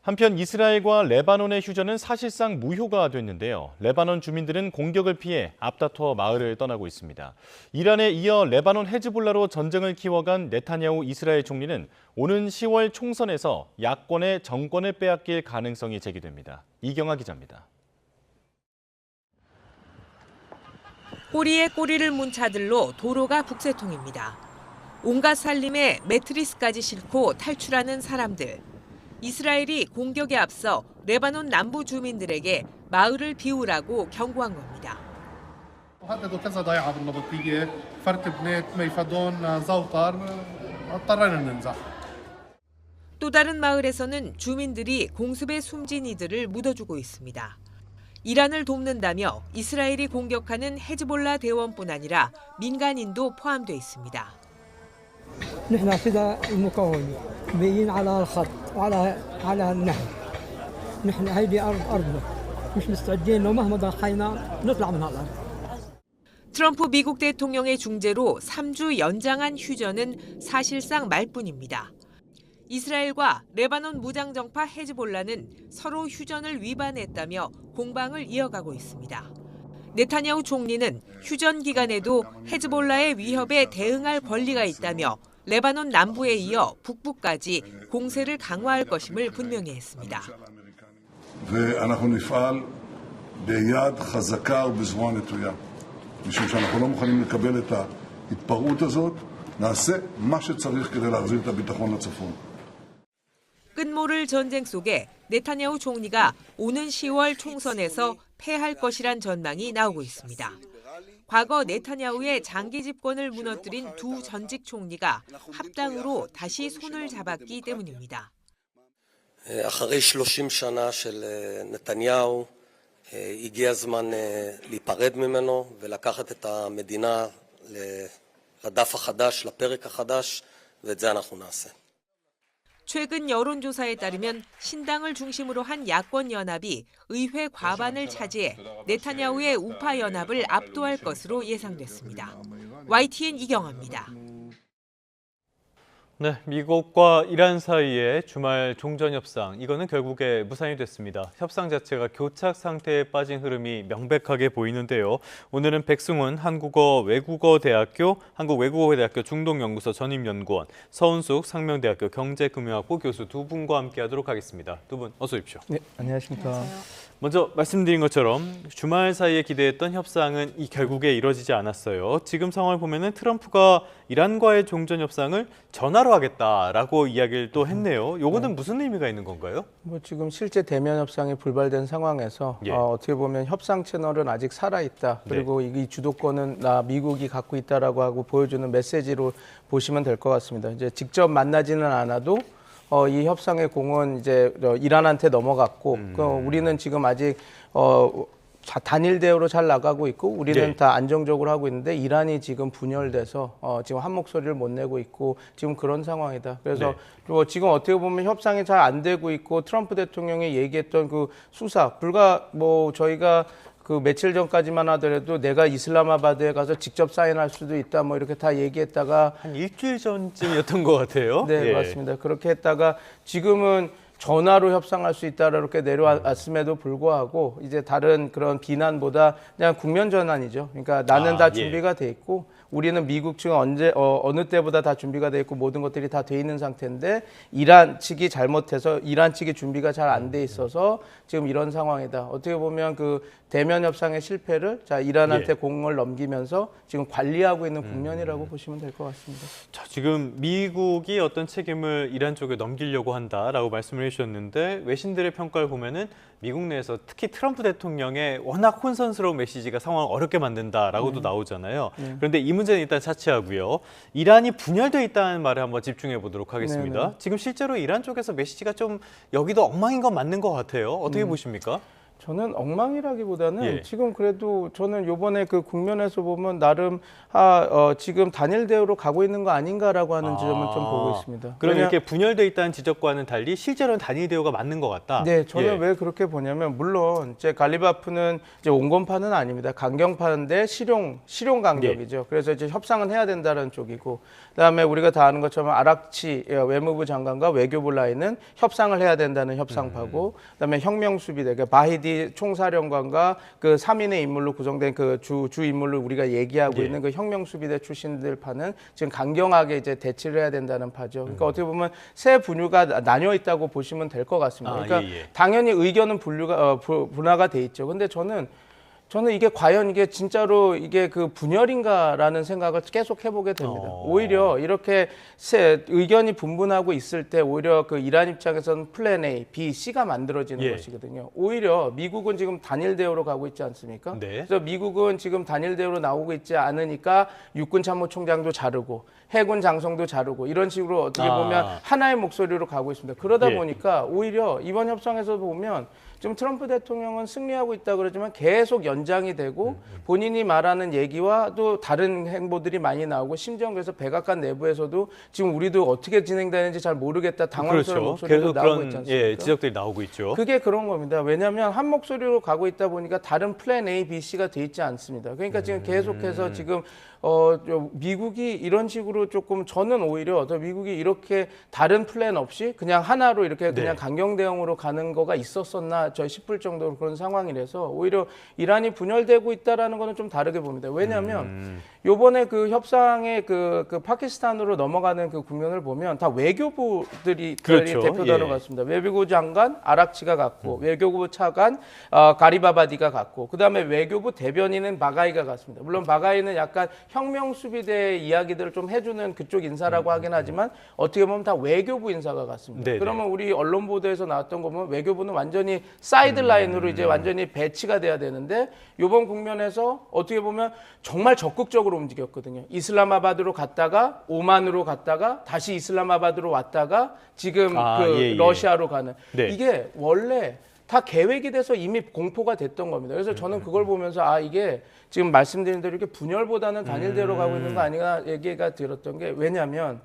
한편 이스라엘과 레바논의 휴전은 사실상 무효가 됐는데요. 레바논 주민들은 공격을 피해 앞다퉈 마을을 떠나고 있습니다. 이란에 이어 레바논 헤즈볼라로 전쟁을 키워간 네타냐후 이스라엘 총리는 오는 10월 총선에서 야권의 정권을 빼앗길 가능성이 제기됩니다. 이경아 기자입니다. 꼬리에 꼬리를 문 차들로 도로가 북새통입니다. 온갖 살림에 매트리스까지 싣고 탈출하는 사람들. 이스라엘이 공격에 앞서 레바논 남부 주민들에게 마을을 비우라고 경고한 겁니다. 또 다른 마을에서는 주민들이 공습에 숨진 이들을 묻어주고 있습니다. 이란을 돕는다며 이스라엘이 공격하는 헤즈볼라 대원뿐 아니라 민간인도 포함돼 있습니다. نحن فداء المكون ميين على الخط على النهر نحن هيدي أرضنا مش مستعدين لو مهما ضحينا نطلع من هالأرض. 트럼프 미국 대통령의 중재로 3주 연장한 휴전은 사실상 말뿐입니다. 이스라엘과 레바논 무장정파 헤즈볼라는 서로 휴전을 위반했다며 공방을 이어가고 있습니다. 네타냐후 총리는 휴전 기간에도 헤즈볼라의 위협에 대응할 권리가 있다며 레바논 남부에 이어 북부까지 공세를 강화할 것임을 분명히 했습니다. ואנחנו נפעל ביד חזקה ובזרוע נטויה. משום שאנחנו לא מוכנים לקבל את ההתפרעות הזאת, נעשה מה שצריך כדי להחזיר את הביטחון לצפון. 끝모를 전쟁 속에 네타냐후 총리가 오는 10월 총선에서 패할 것이란 전망이 나오고 있습니다. 과거 네타냐후의 장기 집권을 무너뜨린 두 전직 총리가 합당으로 다시 손을 잡았기 때문입니다. אחרי 30 שנה של נתניהו, הגיע הזמן להיפרד ממנו ולקחת את המדינה לדף החדש, לפרק החדש, ואת זה אנחנו נעשה. 최근 여론조사에 따르면 신당을 중심으로 한 야권 연합이 의회 과반을 차지해 네타냐후의 우파 연합을 압도할 것으로 예상됐습니다. YTN 이경아입니다. 네, 미국과 이란 사이의 주말 종전 협상, 이거는 결국에 무산이 됐습니다. 협상 자체가 교착 상태에 빠진 흐름이 명백하게 보이는데요. 오늘은 백승훈 한국외국어대학교 중동연구소 전임연구원, 서은숙 상명대학교 경제금융학부 교수 두 분과 함께하도록 하겠습니다. 두 분 어서 오십시오. 네, 안녕하십니까. 안녕하세요. 먼저 말씀드린 것처럼 주말 사이에 기대했던 협상은 결국에 이뤄지지 않았어요. 지금 상황을 보면은 트럼프가 이란과의 종전 협상을 전화로 하겠다라고 이야기를 또 했네요. 요거는 무슨 의미가 있는 건가요? 지금 실제 대면 협상이 불발된 상황에서 어떻게 보면 협상 채널은 아직 살아있다. 그리고 이 주도권은 미국이 갖고 있다라고 하고 보여주는 메시지로 보시면 될 것 같습니다. 이제 직접 만나지는 않아도 이 협상의 공은 이제 이란한테 넘어갔고 우리는 지금 아직 단일 대우로 잘 나가고 있고 우리는 다 안정적으로 하고 있는데 이란이 지금 분열돼서 지금 한 목소리를 못 내고 있고 지금 그런 상황이다. 그래서 지금 어떻게 보면 협상이 잘 안 되고 있고 트럼프 대통령이 얘기했던 그 수사 저희가 그 며칠 전까지만 하더라도 내가 이슬라마바드에 가서 직접 사인할 수도 있다 이렇게 다 얘기했다가 한 일주일 전쯤이었던 것 같아요. 네, 맞습니다. 그렇게 했다가 지금은 전화로 협상할 수 있다 이렇게 내려왔음에도 불구하고 이제 다른 그런 비난보다 그냥 국면 전환이죠. 그러니까 나는 다 준비가 돼 있고 우리는 미국 측은 어느 때보다 다 준비가 돼 있고 모든 것들이 다 돼 있는 상태인데 이란 측이 잘못해서 이란 측이 준비가 잘 안 돼 있어서 지금 이런 상황이다. 어떻게 보면 그 대면 협상의 실패를 이란한테 공을 넘기면서 지금 관리하고 있는 국면이라고 보시면 될 것 같습니다. 자, 지금 미국이 어떤 책임을 이란 쪽에 넘기려고 한다라고 말씀을 해주셨는데 외신들의 평가를 보면은 미국 내에서 특히 트럼프 대통령의 워낙 혼선스러운 메시지가 상황을 어렵게 만든다라고도 나오잖아요. 그런데 이 문제는 일단 차치하고요. 이란이 분열돼 있다는 말에 한번 집중해 보도록 하겠습니다. 지금 실제로 이란 쪽에서 메시지가 좀 여기도 엉망인 건 맞는 것 같아요. 어떻게 보십니까? 저는 엉망이라기보다는 예. 지금 그래도 저는 요번에 그 국면에서 보면 나름 지금 단일 대우로 가고 있는 거 아닌가라고 하는 지점을 좀 보고 있습니다. 그럼 왜냐- 이렇게 분열돼 있다는 지적과는 달리 실제로는 단일 대우가 맞는 것 같다. 네, 저는 예. 왜 그렇게 보냐면 물론 이제 갈리바프는 이제 온건파는 아닙니다. 강경파인데 실용 강력이죠. 그래서 이제 협상은 해야 된다는 쪽이고, 그다음에 우리가 다 아는 것처럼 아락치 외무부 장관과 외교부 라인은 협상을 해야 된다는 협상파고, 그다음에 혁명수비대 그러니까 바히디 총사령관과 그 3인의 인물로 구성된 그 주 인물로 우리가 얘기하고 예. 있는 그 혁명수비대 출신들 파는 지금 강경하게 이제 대치를 해야 된다는 파죠. 그러니까 어떻게 보면 세 분류가 나뉘어 있다고 보시면 될 것 같습니다. 그러니까 예. 당연히 의견은 분화가 돼 있죠. 근데 저는 이게 과연 이게 진짜로 이게 그 분열인가라는 생각을 계속 해보게 됩니다. 오히려 이렇게 의견이 분분하고 있을 때 오히려 그 이란 입장에서는 플랜 A, B, C가 만들어지는 예. 것이거든요. 오히려 미국은 지금 단일 대우로 가고 있지 않습니까? 네. 그래서 미국은 지금 단일 대우로 나오고 있지 않으니까 육군 참모총장도 자르고 해군 장성도 자르고 이런 식으로 어떻게 보면 하나의 목소리로 가고 있습니다. 그러다 예. 보니까 오히려 이번 협상에서 보면 지금 트럼프 대통령은 승리하고 있다 그러지만 계속 연장이 되고 본인이 말하는 얘기와 또 다른 행보들이 많이 나오고 심지어 그래서 백악관 내부에서도 지금 우리도 어떻게 진행되는지 잘 모르겠다 당황스러운 그렇죠. 목소리도 계속 나오고 그런 있지 않습니까? 예, 지적들이 나오고 있죠. 그게 그런 겁니다. 왜냐하면 한 목소리로 가고 있다 보니까 다른 플랜 A, B, C가 돼 있지 않습니다. 그러니까 지금 계속해서 지금 미국이 이런 식으로 조금 저는 오히려 더 미국이 이렇게 다른 플랜 없이 그냥 하나로 이렇게 그냥 강경 대응으로 가는 거가 있었었나 저 싶을 정도로 그런 상황이라서 오히려 이란이 분열되고 있다라는 거는 좀 다르게 봅니다. 왜냐하면 요번에 그 협상의 그 파키스탄으로 넘어가는 그 국면을 보면 다 외교부들이 그렇죠. 대표단으로 예. 갔습니다. 외교부 장관 아락치가 갔고 외교부 차관 가리바바디가 갔고 그다음에 외교부 대변인은 바가이가 갔습니다. 물론 바가이는 약간 혁명 수비대 이야기들을 좀 해주는 그쪽 인사라고 하긴 하지만 어떻게 보면 다 외교부 인사가 갔습니다. 네네. 그러면 우리 언론 보도에서 나왔던 거 보면 외교부는 완전히 사이드 라인으로 이제 완전히 배치가 돼야 되는데 이번 국면에서 어떻게 보면 정말 적극적으로 움직였거든요. 이슬라마바드로 갔다가 오만으로 갔다가 다시 이슬라마바드로 왔다가 지금 예. 러시아로 가는 네. 이게 원래 다 계획이 돼서 이미 공포가 됐던 겁니다. 그래서 저는 그걸 보면서 이게 지금 말씀드린 대로 이렇게 분열보다는 단일대로 가고 있는 거 아닌가 얘기가 들었던 게 왜냐하면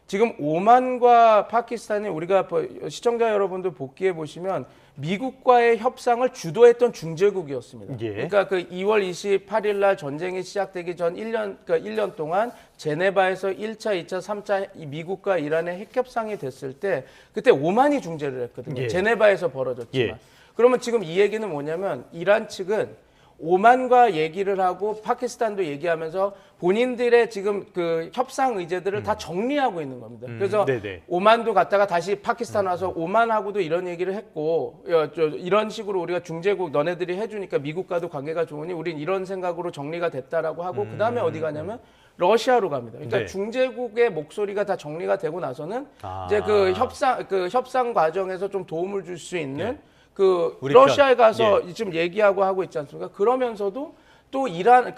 지금 오만과 파키스탄이 우리가 시청자 여러분들 복귀해 보시면 미국과의 협상을 주도했던 중재국이었습니다. 예. 그러니까 그 2월 28일 날 전쟁이 시작되기 전 1년 동안 제네바에서 1차, 2차, 3차 미국과 이란의 핵협상이 됐을 때 그때 오만이 중재를 했거든요. 예. 제네바에서 벌어졌지만. 예. 그러면 지금 이 얘기는 뭐냐면 이란 측은 오만과 얘기를 하고 파키스탄도 얘기하면서 본인들의 지금 그 협상 의제들을 다 정리하고 있는 겁니다. 그래서 네네. 오만도 갔다가 다시 파키스탄 와서 오만하고도 이런 얘기를 했고 이런 식으로 우리가 중재국 너네들이 해주니까 미국과도 관계가 좋으니 우린 이런 생각으로 정리가 됐다라고 하고 그다음에 어디 가냐면 러시아로 갑니다. 그러니까 네. 중재국의 목소리가 다 정리가 되고 나서는 이제 그 협상 과정에서 좀 도움을 줄 수 있는 그 우리 러시아에 편. 가서 지금 얘기하고 하고 있지 않습니까? 그러면서도 또 이란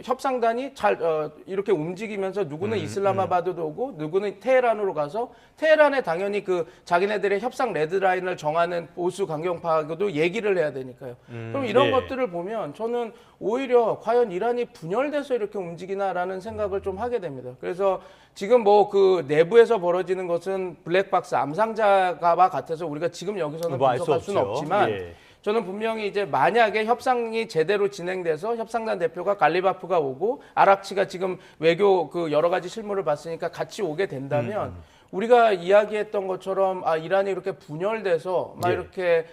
협상단이 잘 이렇게 움직이면서 누구는 이슬라마바드도 오고 누구는 테헤란으로 가서 테헤란에 당연히 그 자기네들의 협상 레드라인을 정하는 보수 강경파하고도 얘기를 해야 되니까요. 그럼 이런 네. 것들을 보면 저는 오히려 과연 이란이 분열돼서 이렇게 움직이나라는 생각을 좀 하게 됩니다. 그래서 지금 뭐 그 내부에서 벌어지는 것은 블랙박스 암상자가 같아서 우리가 지금 여기서는 뭐 알수 분석할 수는 없죠. 없지만 예. 저는 분명히 이제 만약에 협상이 제대로 진행돼서 협상단 대표가 갈리바프가 오고 아락치가 지금 외교 그 여러 가지 실무를 봤으니까 같이 오게 된다면 우리가 이야기했던 것처럼 이란이 이렇게 분열돼서 막 예. 이렇게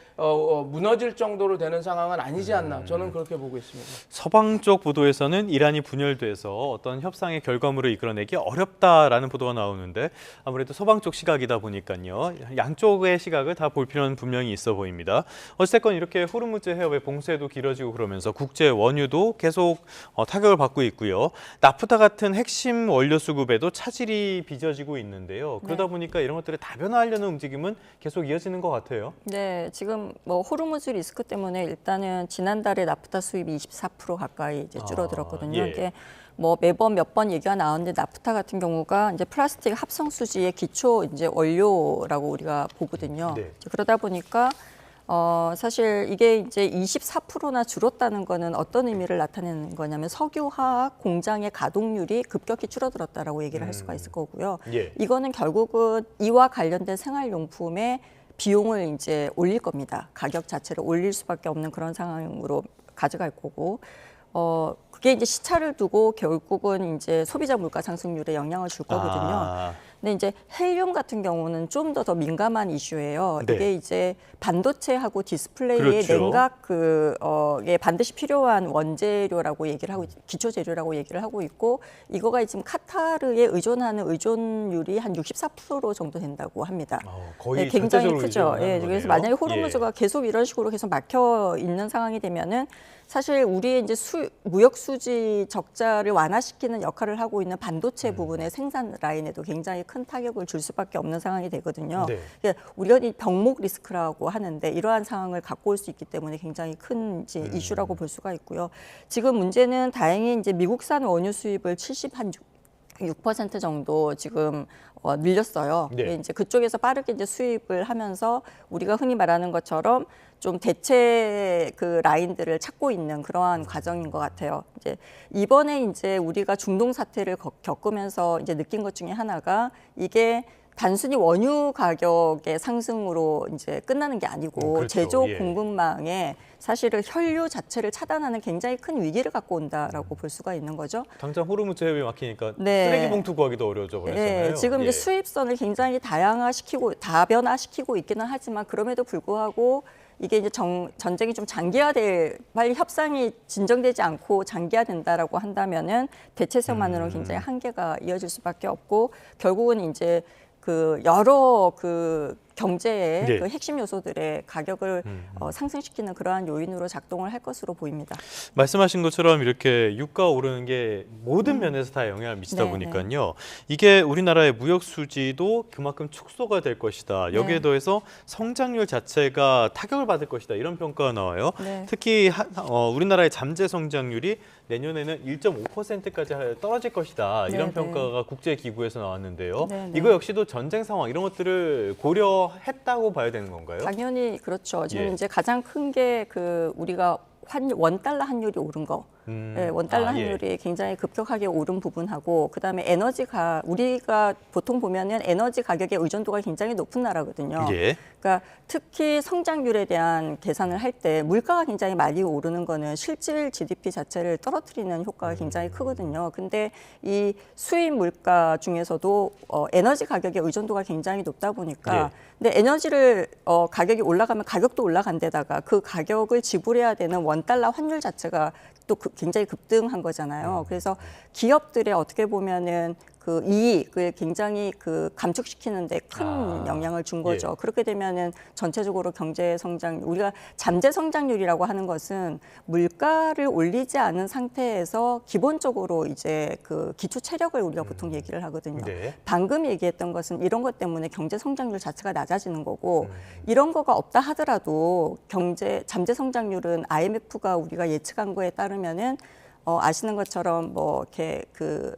무너질 정도로 되는 상황은 아니지 않나 저는 그렇게 보고 있습니다. 서방 쪽 보도에서는 이란이 분열돼서 어떤 협상의 결과물을 이끌어내기 어렵다라는 보도가 나오는데 아무래도 서방 쪽 시각이다 보니까요. 양쪽의 시각을 다 볼 필요는 분명히 있어 보입니다. 어쨌건 이렇게 호르무즈 해협의 봉쇄도 길어지고 그러면서 국제 원유도 계속 타격을 받고 있고요. 나프타 같은 핵심 원료 수급에도 차질이 빚어지고 있는데요. 그러다 보니까 이런 것들을 다변화하려는 움직임은 계속 이어지는 것 같아요. 네, 지금 뭐 호르무즈 리스크 때문에 일단은 지난달에 나프타 수입이 24% 가까이 이제 줄어들었거든요. 예. 이게 뭐 매번 몇 번 얘기가 나오는데 나프타 같은 경우가 이제 플라스틱 합성 수지의 기초 이제 원료라고 우리가 보거든요. 네. 그러다 보니까 사실 이게 이제 24%나 줄었다는 거는 어떤 의미를 나타내는 거냐면 석유화학 공장의 가동률이 급격히 줄어들었다라고 얘기를 할 수가 있을 거고요. 예. 이거는 결국은 이와 관련된 생활용품의 비용을 이제 올릴 겁니다. 가격 자체를 올릴 수밖에 없는 그런 상황으로 가져갈 거고, 그게 이제 시차를 두고 결국은 이제 소비자 물가 상승률에 영향을 줄 거거든요. 근데 이제 헬륨 같은 경우는 좀 더 민감한 이슈예요. 네. 이게 이제 반도체하고 디스플레이의 그렇죠. 냉각 게 반드시 필요한 원재료라고 얘기를 하고 기초 재료라고 얘기를 하고 있고, 이거가 지금 카타르에 의존하는 의존율이 한 64% 정도 된다고 합니다. 거의 굉장히 전체적으로 크죠. 의존하는 예, 그래서 거네요. 만약에 호르무즈가 계속 이런 식으로 계속 막혀 있는 상황이 되면은 사실 우리의 이제 무역 수지 적자를 완화시키는 역할을 하고 있는 반도체 부분의 생산 라인에도 굉장히 큰 타격을 줄 수밖에 없는 상황이 되거든요. 네. 그러니까 우리가 이 병목 리스크라고 하는데 이러한 상황을 갖고 올 수 있기 때문에 굉장히 큰 이제 이슈라고 볼 수가 있고요. 지금 문제는 다행히 이제 미국산 원유 수입을 6% 정도 지금 늘렸어요. 네. 이제 그쪽에서 빠르게 이제 수입을 하면서 우리가 흔히 말하는 것처럼 좀 대체 그 라인들을 찾고 있는 그러한 과정인 것 같아요. 이제 이번에 이제 우리가 중동 사태를 겪으면서 이제 느낀 것 중에 하나가 이게 단순히 원유 가격의 상승으로 이제 끝나는 게 아니고 그렇죠. 제조 예. 공급망에 사실은 혈류 자체를 차단하는 굉장히 큰 위기를 갖고 온다라고 볼 수가 있는 거죠. 당장 호르무즈 해협이 막히니까 네. 쓰레기 봉투 구하기도 어려워져 버렸잖아요. 네, 지금 예. 이제 수입선을 굉장히 다변화시키고 있기는 하지만 그럼에도 불구하고 이게 이제 전쟁이 좀 빨리 협상이 진정되지 않고 장기화된다라고 한다면은 대체성만으로는 굉장히 한계가 이어질 수밖에 없고, 결국은 이제 그 여러 그 경제의 네. 그 핵심 요소들의 가격을 상승시키는 그러한 요인으로 작동을 할 것으로 보입니다. 말씀하신 것처럼 이렇게 유가 오르는 게 모든 면에서 다 영향을 미치다 네, 보니까요. 이게 우리나라의 무역 수지도 그만큼 축소가 될 것이다. 여기에 네. 더해서 성장률 자체가 타격을 받을 것이다. 이런 평가가 나와요. 네. 특히 우리나라의 잠재 성장률이 내년에는 1.5%까지 떨어질 것이다. 이런 네, 평가가 국제기구에서 나왔는데요. 네, 네. 이거 역시도 전쟁 상황 이런 것들을 고려했다고 봐야 되는 건가요? 당연히 그렇죠. 지금 예. 이제 가장 큰 게 그 우리가 원달러 환율이 오른 거. 예, 원달러 환율이 굉장히 급격하게 오른 부분하고, 그다음에 우리가 보통 보면은 에너지 가격의 의존도가 굉장히 높은 나라거든요. 예. 그러니까 특히 성장률에 대한 계산을 할 때 물가가 굉장히 많이 오르는 거는 실질 GDP 자체를 떨어뜨리는 효과가 굉장히 크거든요. 근데 이 수입 물가 중에서도 에너지 가격의 의존도가 굉장히 높다 보니까, 네. 근데 에너지를 가격이 올라가면 가격도 올라간 데다가 그 가격을 지불해야 되는 원달러 환율 자체가 또 굉장히 급등한 거잖아요. 그래서 기업들의 어떻게 보면은 그 이익을 굉장히 그 감축시키는데 큰 영향을 준 거죠. 예. 그렇게 되면은 전체적으로 경제 성장, 우리가 잠재 성장률이라고 하는 것은 물가를 올리지 않은 상태에서 기본적으로 이제 그 기초 체력을 우리가 보통 얘기를 하거든요. 네. 방금 얘기했던 것은 이런 것 때문에 경제 성장률 자체가 낮아지는 거고, 이런 거가 없다 하더라도 잠재 성장률은 IMF가 우리가 예측한 거에 따르면은 아시는 것처럼 뭐 이렇게 그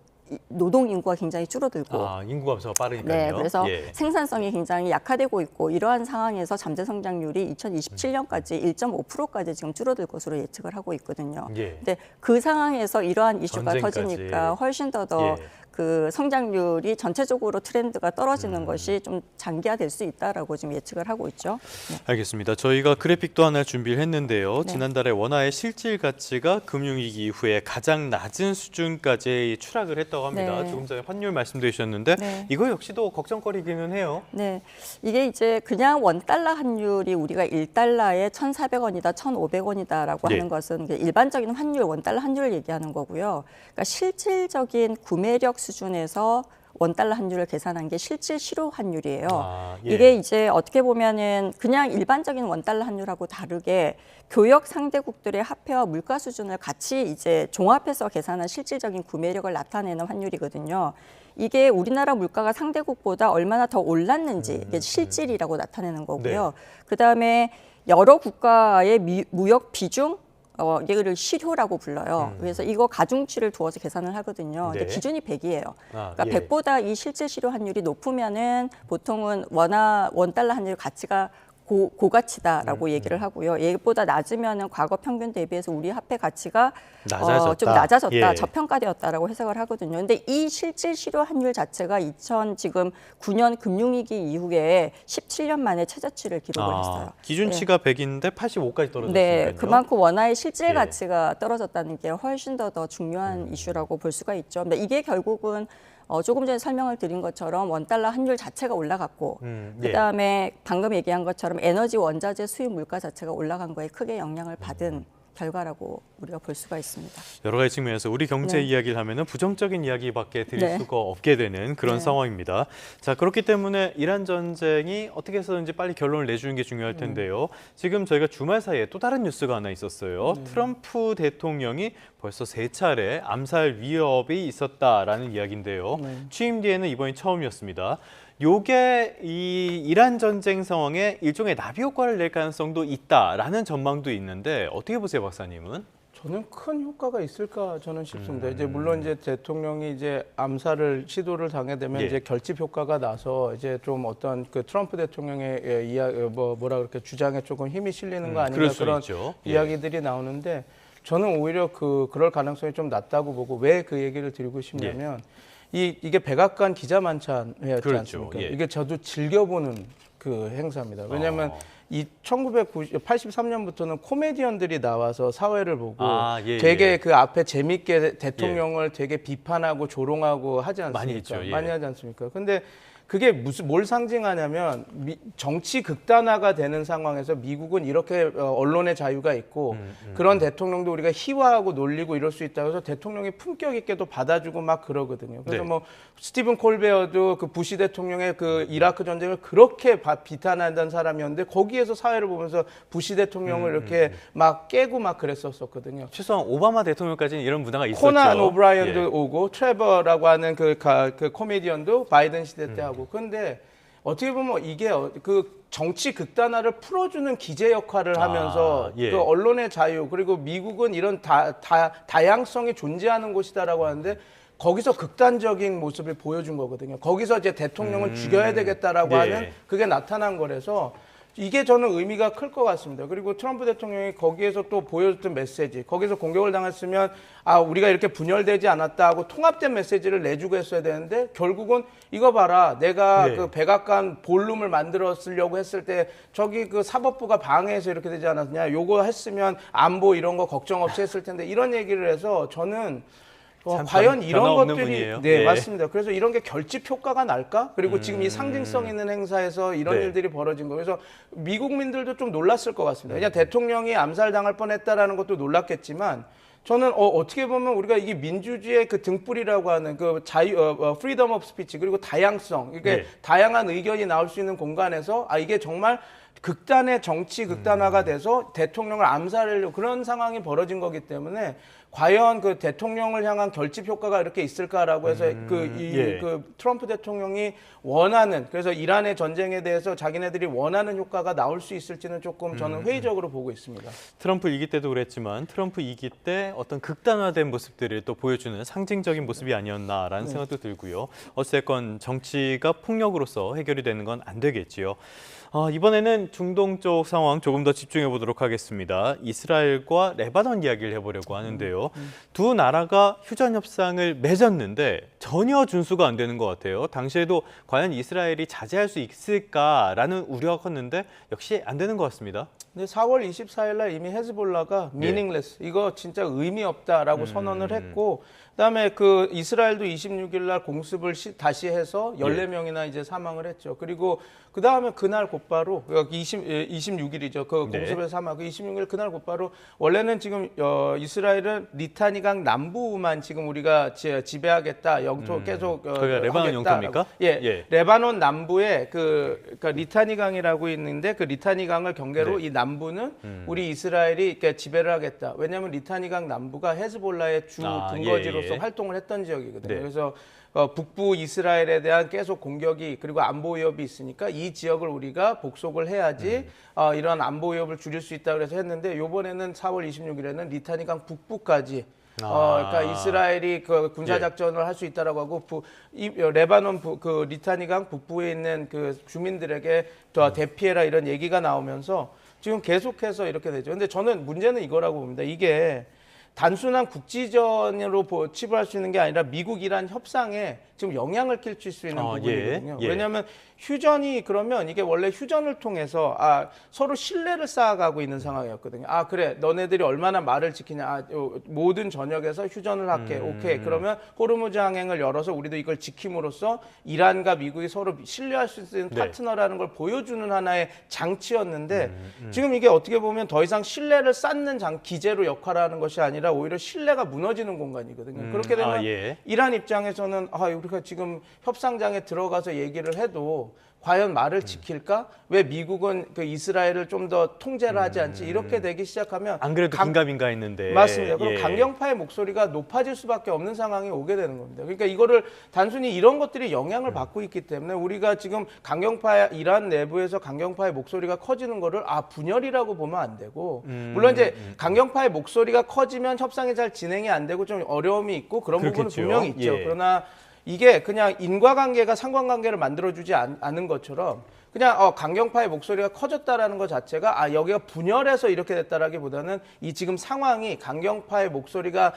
노동 인구가 굉장히 줄어들고, 인구 감소가 빠르니까요. 네, 그래서 예. 생산성이 굉장히 약화되고 있고, 이러한 상황에서 잠재 성장률이 2027년까지 1.5%까지 지금 줄어들 것으로 예측을 하고 있거든요. 예. 근데 그 상황에서 이러한 이슈가 전쟁까지. 터지니까 훨씬 더 예. 그 성장률이 전체적으로 트렌드가 떨어지는 것이 좀 장기화될 수 있다라고 지금 예측을 하고 있죠. 네. 알겠습니다. 저희가 그래픽도 하나 준비를 했는데요. 네. 지난달에 원화의 실질 가치가 금융위기 이후에 가장 낮은 수준까지 추락을 했다고 합니다. 네. 조금 전에 환율 말씀도 주셨는데 네. 이거 역시도 걱정거리기는 해요. 네, 이게 이제 그냥 원달러 환율이 우리가 1달러에 1,400원이다, 1,500원이다라고 예. 하는 것은 일반적인 환율, 원달러 환율을 얘기하는 거고요. 그러니까 실질적인 구매력 수준에서 원달러 환율을 계산한 게 실질 실효 환율이에요. 예. 이게 이제 어떻게 보면은 그냥 일반적인 원달러 환율하고 다르게 교역 상대국들의 화폐와 물가 수준을 같이 이제 종합해서 계산한 실질적인 구매력을 나타내는 환율이거든요. 이게 우리나라 물가가 상대국보다 얼마나 더 올랐는지 이게 실질이라고 나타내는 거고요. 네. 그다음에 여러 국가의 무역 비중, 이거를 실효라고 불러요. 그래서 이거 가중치를 두어서 계산을 하거든요. 근데 네. 기준이 100이에요. 그러니까 예. 100보다 이 실질 실효 환율이 높으면은 보통은 원달러 환율 가치가 고가치다라고 얘기를 하고요. 얘보다 낮으면은 과거 평균 대비해서 우리 화폐 가치가 낮아졌다. 좀 낮아졌다, 예. 저평가되었다라고 해석을 하거든요. 근데 이 실질 실효 환율 자체가 2009년 금융위기 이후에 17년 만에 최저치를 기록을 했어요. 기준치가 100인데 85까지 떨어졌습니다. 네, 그만큼 원화의 실질 예. 가치가 떨어졌다는 게 훨씬 더 중요한 이슈라고 볼 수가 있죠. 근데 이게 결국은 조금 전에 설명을 드린 것처럼 원달러 환율 자체가 올라갔고 예. 그다음에 방금 얘기한 것처럼 에너지 원자재 수입 물가 자체가 올라간 거에 크게 영향을 받은 결과라고 우리가 볼 수가 있습니다. 여러 가지 측면에서 우리 경제 네. 이야기를 하면은 부정적인 이야기밖에 드릴 네. 수가 없게 되는 그런 네. 상황입니다. 자, 그렇기 때문에 이란 전쟁이 어떻게 해서든지 빨리 결론을 내주는 게 중요할 텐데요. 지금 저희가 주말 사이에 또 다른 뉴스가 하나 있었어요. 트럼프 대통령이 벌써 3차례 암살 위협이 있었다라는 이야기인데요. 취임 뒤에는 이번이 처음이었습니다. 요게 이 이란 전쟁 상황에 일종의 나비 효과를 낼 가능성도 있다라는 전망도 있는데 어떻게 보세요, 박사님은? 저는 큰 효과가 있을까 저는 싶습니다. 이제 물론 이제 대통령이 이제 암살을 시도를 당하게 되면 예. 이제 결집 효과가 나서 이제 좀 어떤 그 트럼프 대통령의 뭐라 그렇게 주장에 조금 힘이 실리는 거 아닌가 그럴 수 그런 있죠. 예. 이야기들이 나오는데 저는 오히려 그럴 가능성이 좀 낮다고 보고 왜 그 얘기를 드리고 싶냐면 이게 백악관 기자 만찬회였지 그렇죠. 않습니까? 예. 이게 저도 즐겨보는 그 행사입니다. 왜냐하면 이 1983년부터는 코미디언들이 나와서 사회를 보고 되게 그 앞에 재밌게 대통령을 되게 비판하고 조롱하고 하지 않습니까? 많이 했죠. 예. 많이 하지 않습니까? 근데 그게 뭘 상징하냐면 정치 극단화가 되는 상황에서 미국은 이렇게 언론의 자유가 있고 그런 대통령도 우리가 희화하고 놀리고 이럴 수 있다고 해서 대통령이 품격 있게도 받아주고 막 그러거든요. 그래서 네. 뭐 스티븐 콜베어도 그 부시 대통령의 그 이라크 전쟁을 그렇게 비탄하던 사람이었는데 거기에서 사회를 보면서 부시 대통령을 이렇게 막 깨고 막 그랬었거든요. 최소한 오바마 대통령까지는 이런 문화가 있었죠. 코난 오브라이언도 예. 오고 트레버라고 하는 그 코미디언도 바이든 시대 때 하고. 그런데 어떻게 보면 이게 그 정치 극단화를 풀어주는 기제 역할을 하면서 예. 그 언론의 자유 그리고 미국은 이런 다양성이 존재하는 곳이다라고 하는데 거기서 극단적인 모습을 보여준 거거든요. 거기서 이제 대통령을 죽여야 되겠다라고 예. 하는 그게 나타난 거라서 이게 저는 의미가 클 것 같습니다. 그리고 트럼프 대통령이 거기에서 또 보여줬던 메시지, 거기서 공격을 당했으면 우리가 이렇게 분열되지 않았다 하고 통합된 메시지를 내주고 했어야 되는데 결국은 이거 봐라, 내가 네. 그 백악관 볼룸을 만들었으려고 했을 때 저기 그 사법부가 방해해서 이렇게 되지 않았냐, 요거 했으면 안보 이런 거 걱정 없이 했을 텐데 이런 얘기를 해서 저는 과연 이런 변화 없는 것들이 분이에요. 네, 예. 맞습니다. 그래서 이런 게 결집 효과가 날까? 그리고 지금 이 상징성 있는 행사에서 이런 네. 일들이 벌어진 거. 그래서 미국민들도 좀 놀랐을 것 같습니다. 그냥 대통령이 암살당할 뻔했다라는 것도 놀랐겠지만 저는 어떻게 보면 우리가 이게 민주주의의 그 등불이라고 하는 그 프리덤 오브 스피치 그리고 다양성, 이게 네. 다양한 의견이 나올 수 있는 공간에서 이게 정말 극단의 정치 극단화가 돼서 대통령을 암살하려고 그런 상황이 벌어진 거기 때문에 과연 그 대통령을 향한 결집 효과가 이렇게 있을까라고 해서 그 트럼프 대통령이 원하는, 그래서 이란의 전쟁에 대해서 자기네들이 원하는 효과가 나올 수 있을지는 조금 저는 회의적으로 보고 있습니다. 트럼프 이기 때도 그랬지만 트럼프 이기 때 어떤 극단화된 모습들을 또 보여주는 상징적인 모습이 아니었나라는 생각도 들고요. 어쨌건 정치가 폭력으로서 해결이 되는 건 안 되겠지요. 이번에는 중동 쪽 상황 조금 더 집중해 보도록 하겠습니다. 이스라엘과 레바논 이야기를 해보려고 하는데요. 두 나라가 휴전 협상을 맺었는데 전혀 준수가 안 되는 것 같아요. 당시에도 과연 이스라엘이 자제할 수 있을까라는 우려가 컸는데 역시 안 되는 것 같습니다. 근데 4월 24일 날 이미 헤즈볼라가 meaningless, 이거 진짜 의미 없다라고 선언을 했고, 그다음에 그 이스라엘도 26일 날 공습을 다시 해서 14명이나 이제 사망을 했죠. 그리고 그다음에 그날 곧바로 26일이죠. 그 공습에서 사망. 그 26일 그날 곧바로 원래는 지금 이스라엘은 리타니강 남부만 지금 우리가 지배하겠다. 영토 계속 거기가 레바논 영토입니까? 예. 레바논 남부에 그러니까 리타니강이라고 있는데 그 리타니강을 경계로 이 남부는 우리 이스라엘이 이렇게 지배를 하겠다. 왜냐하면 리타니강 남부가 헤즈볼라의 주 근거지로서 활동을 했던 지역이거든요. 그래서 북부 이스라엘에 대한 계속 공격이 그리고 안보 위협이 있으니까 이 지역을 우리가 복속을 해야지 이런 안보 위협을 줄일 수 있다 그래서 했는데 이번에는 4월 26일에는 리타니강 북부까지 그러니까 이스라엘이 그 군사 작전을 할 수 있다라고 하고 레바논 그 리타니강 북부에 있는 그 주민들에게 더 대피해라 이런 얘기가 나오면서 지금 계속해서 이렇게 되죠. 근데 저는 문제는 이거라고 봅니다. 이게 단순한 국지전으로 치부할 수 있는 게 아니라 미국-이란 협상에 지금 영향을 끼칠 수 있는 부분이거든요. 왜냐하면 휴전이 그러면 이게 원래 휴전을 통해서 서로 신뢰를 쌓아가고 있는 상황이었거든요. 그래 너네들이 얼마나 말을 지키냐. 모든 전역에서 휴전을 할게. 오케이. 그러면 호르무즈 항행을 열어서 우리도 이걸 지킴으로써 이란과 미국이 서로 신뢰할 수 있는 파트너라는 걸 보여주는 하나의 장치였는데 지금 이게 어떻게 보면 더 이상 신뢰를 쌓는 기제로 역할하는 것이 아니라 오히려 신뢰가 무너지는 공간이거든요. 그렇게 되면 이란 입장에서는 우리가 지금 협상장에 들어가서 얘기를 해도 과연 말을 지킬까? 왜 미국은 그 이스라엘을 좀 더 통제를 하지 않지? 이렇게 되기 시작하면 안 그래도 긴가민가 했는데. 맞습니다. 그럼 강경파의 목소리가 높아질 수밖에 없는 상황이 오게 되는 겁니다. 그러니까 이거를 단순히 이런 것들이 영향을 받고 있기 때문에 우리가 지금 이란 내부에서 강경파의 목소리가 커지는 거를 분열이라고 보면 안 되고 물론 이제 강경파의 목소리가 커지면 협상이 잘 진행이 안 되고 좀 어려움이 있고 그런 부분은 분명히 있죠. 그러나 이게 그냥 인과관계가 상관관계를 만들어주지 않은 것처럼 그냥 강경파의 목소리가 커졌다라는 것 자체가 여기가 분열해서 이렇게 됐다라기보다는 이 지금 상황이 강경파의 목소리가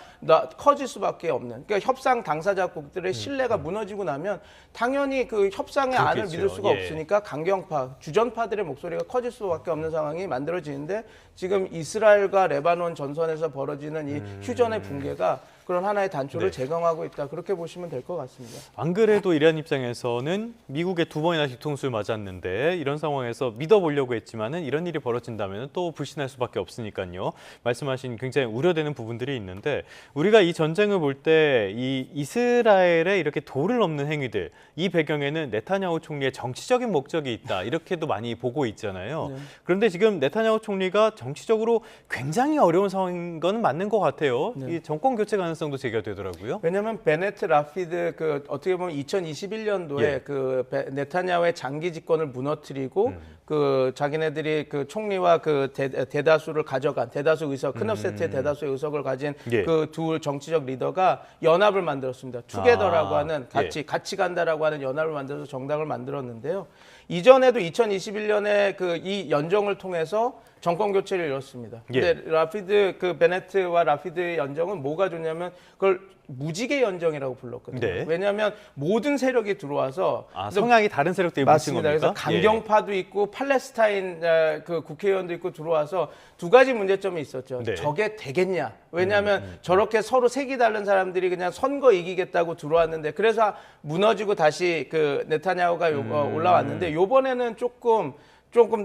커질 수밖에 없는 그러니까 협상 당사자국들의 신뢰가 무너지고 나면 당연히 그 협상의 안을 믿을 수가 없으니까 강경파, 주전파들의 목소리가 커질 수밖에 없는 상황이 만들어지는데 지금 이스라엘과 레바논 전선에서 벌어지는 이 휴전의 붕괴가 그런 하나의 단초를 제공하고 있다. 그렇게 보시면 될 것 같습니다. 안 그래도 이란 입장에서는 미국에 2번이나 뒤통수를 맞았는데 이런 상황에서 믿어보려고 했지만은 이런 일이 벌어진다면 또 불신할 수밖에 없으니까요. 말씀하신 굉장히 우려되는 부분들이 있는데 우리가 이 전쟁을 볼 때 이 이스라엘의 이렇게 도를 넘는 행위들 이 배경에는 네타냐후 총리의 정치적인 목적이 있다. 이렇게도 많이 보고 있잖아요. 그런데 지금 네타냐후 총리가 정치적으로 굉장히 어려운 상황인 건 맞는 것 같아요. 이 정권 교체 가능성도 제기가 되더라고요. 왜냐하면 베네트 라피드 어떻게 보면 2021년도에 그 네타냐후의 장기 집권을 무너뜨리고 그 자기네들이 그 총리와 그 대다수를 가져간 대다수 의석 크네세트의 대다수의 의석을 가진 그 두 정치적 리더가 연합을 만들었습니다. 투게더라고 하는 같이 간다라고 하는 연합을 만들어서 정당을 만들었는데요. 이전에도 2021년에 그 이 연정을 통해서 정권 교체를 이뤘습니다. 근데 베네트와 라피드의 연정은 뭐가 좋냐면 그걸 무지개 연정이라고 불렀거든요. 왜냐하면 모든 세력이 들어와서 성향이 다른 세력들이 뭉친 겁니까? 그래서 강경파도 있고 팔레스타인 그 국회의원도 있고 들어와서 두 가지 문제점이 있었죠. 저게 되겠냐? 왜냐하면 저렇게 서로 색이 다른 사람들이 그냥 선거 이기겠다고 들어왔는데 그래서 무너지고 다시 그 네타냐후가 올라왔는데 이번에는 조금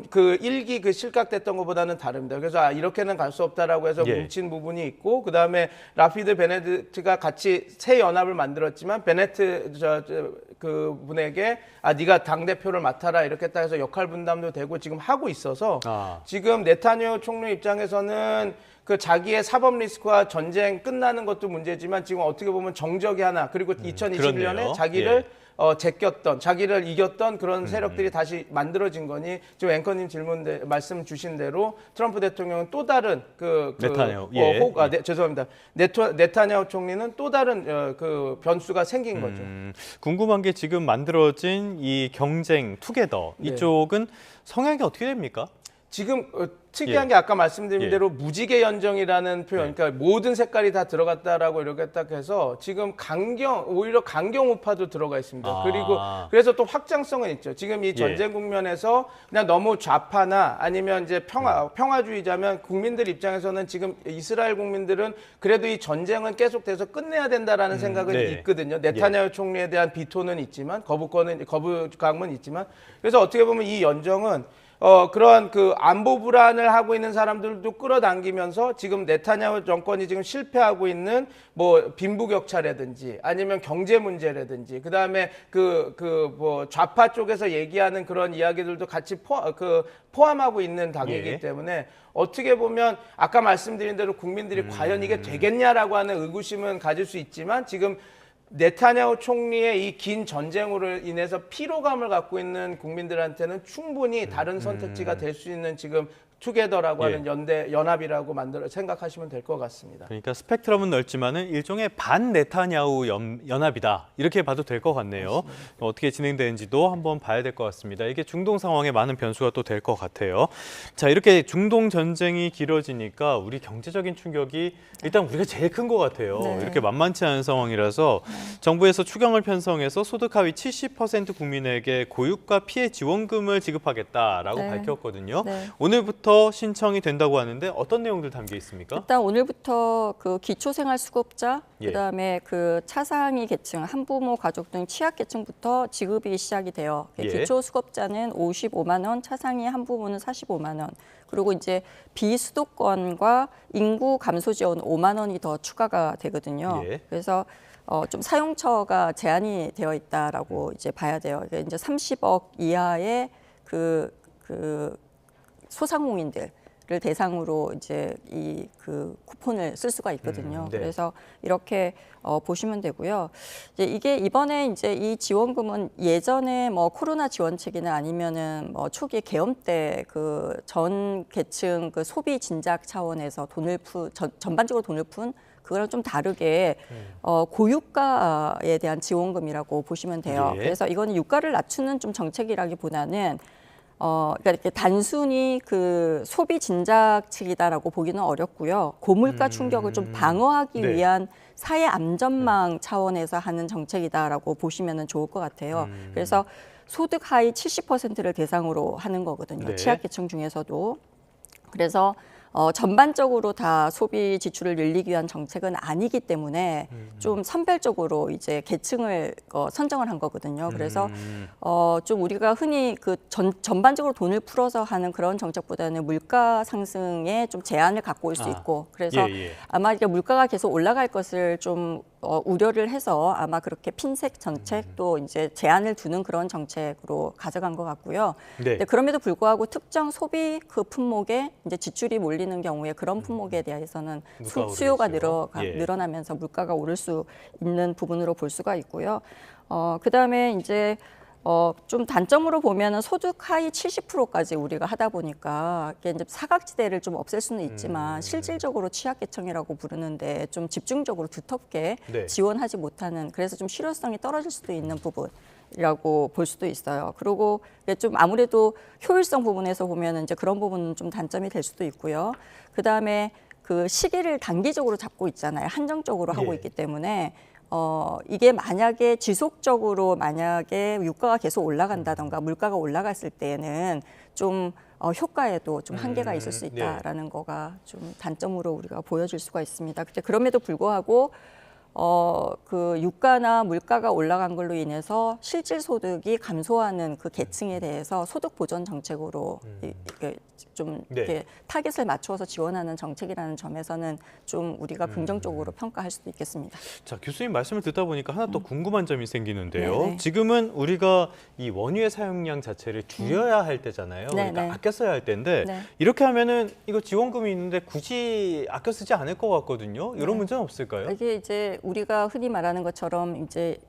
그 일기 그 실각됐던 것보다는 다릅니다. 그래서 이렇게는 갈 수 없다라고 해서 뭉친 부분이 있고 그 다음에 라피드 베네트가 같이 새 연합을 만들었지만 베네트 그 분에게 네가 당 대표를 맡아라 이렇게 딱 해서 역할 분담도 되고 지금 하고 있어서 지금 네타냐후 총리 입장에서는 그 자기의 사법 리스크와 전쟁 끝나는 것도 문제지만 지금 어떻게 보면 정적이 하나 그리고 2021년에 자기를 제꼈던 자기를 이겼던 그런 세력들이 다시 만들어진 거니 지금 앵커님 말씀 주신 대로 트럼프 대통령은 또 다른 죄송합니다. 네타냐후 총리는 또 다른 그 변수가 생긴 거죠. 궁금한 게 지금 만들어진 이 경쟁 투게더 이쪽은 성향이 어떻게 됩니까? 지금 특이한 게 아까 말씀드린 대로 무지개 연정이라는 표현, 그러니까 모든 색깔이 다 들어갔다라고 이렇게 딱 해서 지금 오히려 강경 우파도 들어가 있습니다. 그리고 그래서 또 확장성은 있죠. 지금 이 전쟁 국면에서 그냥 너무 좌파나 아니면 이제 평화주의자면 국민들 입장에서는 지금 이스라엘 국민들은 그래도 이 전쟁은 계속돼서 끝내야 된다라는 생각은 있거든요. 네타냐후 총리에 대한 비토는 있지만 거부감은 있지만 그래서 어떻게 보면 이 연정은 그런 그 안보 불안을 하고 있는 사람들도 끌어당기면서 지금 네타냐후 정권이 지금 실패하고 있는 뭐 빈부격차라든지 아니면 경제 문제라든지 그다음에 뭐 좌파 쪽에서 얘기하는 그런 이야기들도 같이 포함하고 있는 당이기 때문에 어떻게 보면 아까 말씀드린 대로 국민들이 과연 이게 되겠냐라고 하는 의구심은 가질 수 있지만 지금 네타냐후 총리의 이 긴 전쟁으로 인해서 피로감을 갖고 있는 국민들한테는 충분히 다른 선택지가 될 수 있는 지금 투게더라고 하는 연합이라고 생각하시면 될 것 같습니다. 그러니까 스펙트럼은 넓지만은 일종의 반 네타냐후 연합이다. 이렇게 봐도 될 것 같네요. 어떻게 진행되는지도 한번 봐야 될 것 같습니다. 이게 중동 상황에 많은 변수가 또 될 것 같아요. 자, 이렇게 중동 전쟁이 길어지니까 우리 경제적인 충격이 일단 우리가 제일 큰 것 같아요. 네. 이렇게 만만치 않은 상황이라서 정부에서 추경을 편성해서 소득 하위 70% 국민에게 고유가 피해 지원금을 지급하겠다라고 네. 밝혔거든요. 네. 오늘부터 신청이 된다고 하는데 어떤 내용들 담겨 있습니까? 일단 오늘부터 그 기초생활수급자, 예. 그다음에 그 차상위 계층, 한부모 가족 등 취약계층부터 지급이 시작이 돼요. 예. 기초수급자는 55만 원, 차상위 한부모는 45만 원. 그리고 이제 비수도권과 인구 감소 지원 5만 원이 더 추가가 되거든요. 예. 그래서 좀 사용처가 제한이 되어 있다라고 이제 봐야 돼요. 이게 이제 30억 이하의 그 소상공인들을 대상으로 이제 이 그 쿠폰을 쓸 수가 있거든요. 네. 그래서 이렇게 보시면 되고요. 이제 이게 이번에 이제 이 지원금은 예전에 뭐 코로나 지원책이나 아니면은 뭐 초기 계엄 때 그 전 계층 그 소비 진작 차원에서 전반적으로 돈을 푼 그거랑 좀 다르게 고유가에 대한 지원금이라고 보시면 돼요. 예. 그래서 이거는 유가를 낮추는 좀 정책이라기보다는 그러니까 이렇게 단순히 그 소비 진작책이다라고 보기는 어렵고요. 고물가 충격을 좀 방어하기 네. 위한 사회 안전망 차원에서 하는 정책이다라고 보시면 좋을 것 같아요. 그래서 소득 하위 70%를 대상으로 하는 거거든요. 네. 취약계층 중에서도. 그래서 전반적으로 다 소비 지출을 늘리기 위한 정책은 아니기 때문에 좀 선별적으로 이제 계층을 선정을 한 거거든요. 그래서 좀 우리가 흔히 그 전반적으로 돈을 풀어서 하는 그런 정책보다는 물가 상승에 좀 제한을 갖고 올 수 있고 그래서 아마 이게 물가가 계속 올라갈 것을 좀 우려를 해서 아마 그렇게 핀셋 정책도 이제 제한을 두는 그런 정책으로 가져간 것 같고요. 네. 근데 그럼에도 불구하고 특정 소비 그 품목에 이제 지출이 몰리는 경우에 그런 품목에 대해서는 물가가 수요가 오르겠죠. 예. 늘어나면서 물가가 오를 수 있는 부분으로 볼 수가 있고요. 그다음에 이제 좀 단점으로 보면은 소득 하위 70%까지 우리가 하다 보니까 이게 이제 사각지대를 좀 없앨 수는 있지만 실질적으로 취약계층이라고 부르는데 좀 집중적으로 두텁게 네. 지원하지 못하는 그래서 좀 실효성이 떨어질 수도 있는 부분이라고 볼 수도 있어요. 그리고 이게 좀 아무래도 효율성 부분에서 보면은 이제 그런 부분은 좀 단점이 될 수도 있고요. 그 다음에 그 시기를 단기적으로 잡고 있잖아요. 한정적으로 하고 예. 있기 때문에. 이게 만약에 지속적으로 만약에 유가가 계속 올라간다던가 물가가 올라갔을 때에는 좀 효과에도 좀 한계가 있을 수 있다라는 거가 좀 단점으로 우리가 보여질 수가 있습니다. 근데 그럼에도 불구하고 그 유가나 물가가 올라간 걸로 인해서 실질 소득이 감소하는 그 계층에 대해서 소득 보전 정책으로 좀 이렇게 타겟을 맞추어서 지원하는 정책이라는 점에서는 좀 우리가 긍정적으로 평가할 수도 있겠습니다. 자, 교수님 말씀을 듣다 보니까 하나 또 궁금한 점이 생기는데요. 네네. 지금은 우리가 이 원유의 사용량 자체를 줄여야 할 때잖아요. 그러니까 네네. 아껴 써야 할 때인데 네. 이렇게 하면은 이거 지원금이 있는데 굳이 아껴 쓰지 않을 것 같거든요. 이런 문제는 없을까요? 이게 이제 우리가 흔히 말하는 것처럼 이제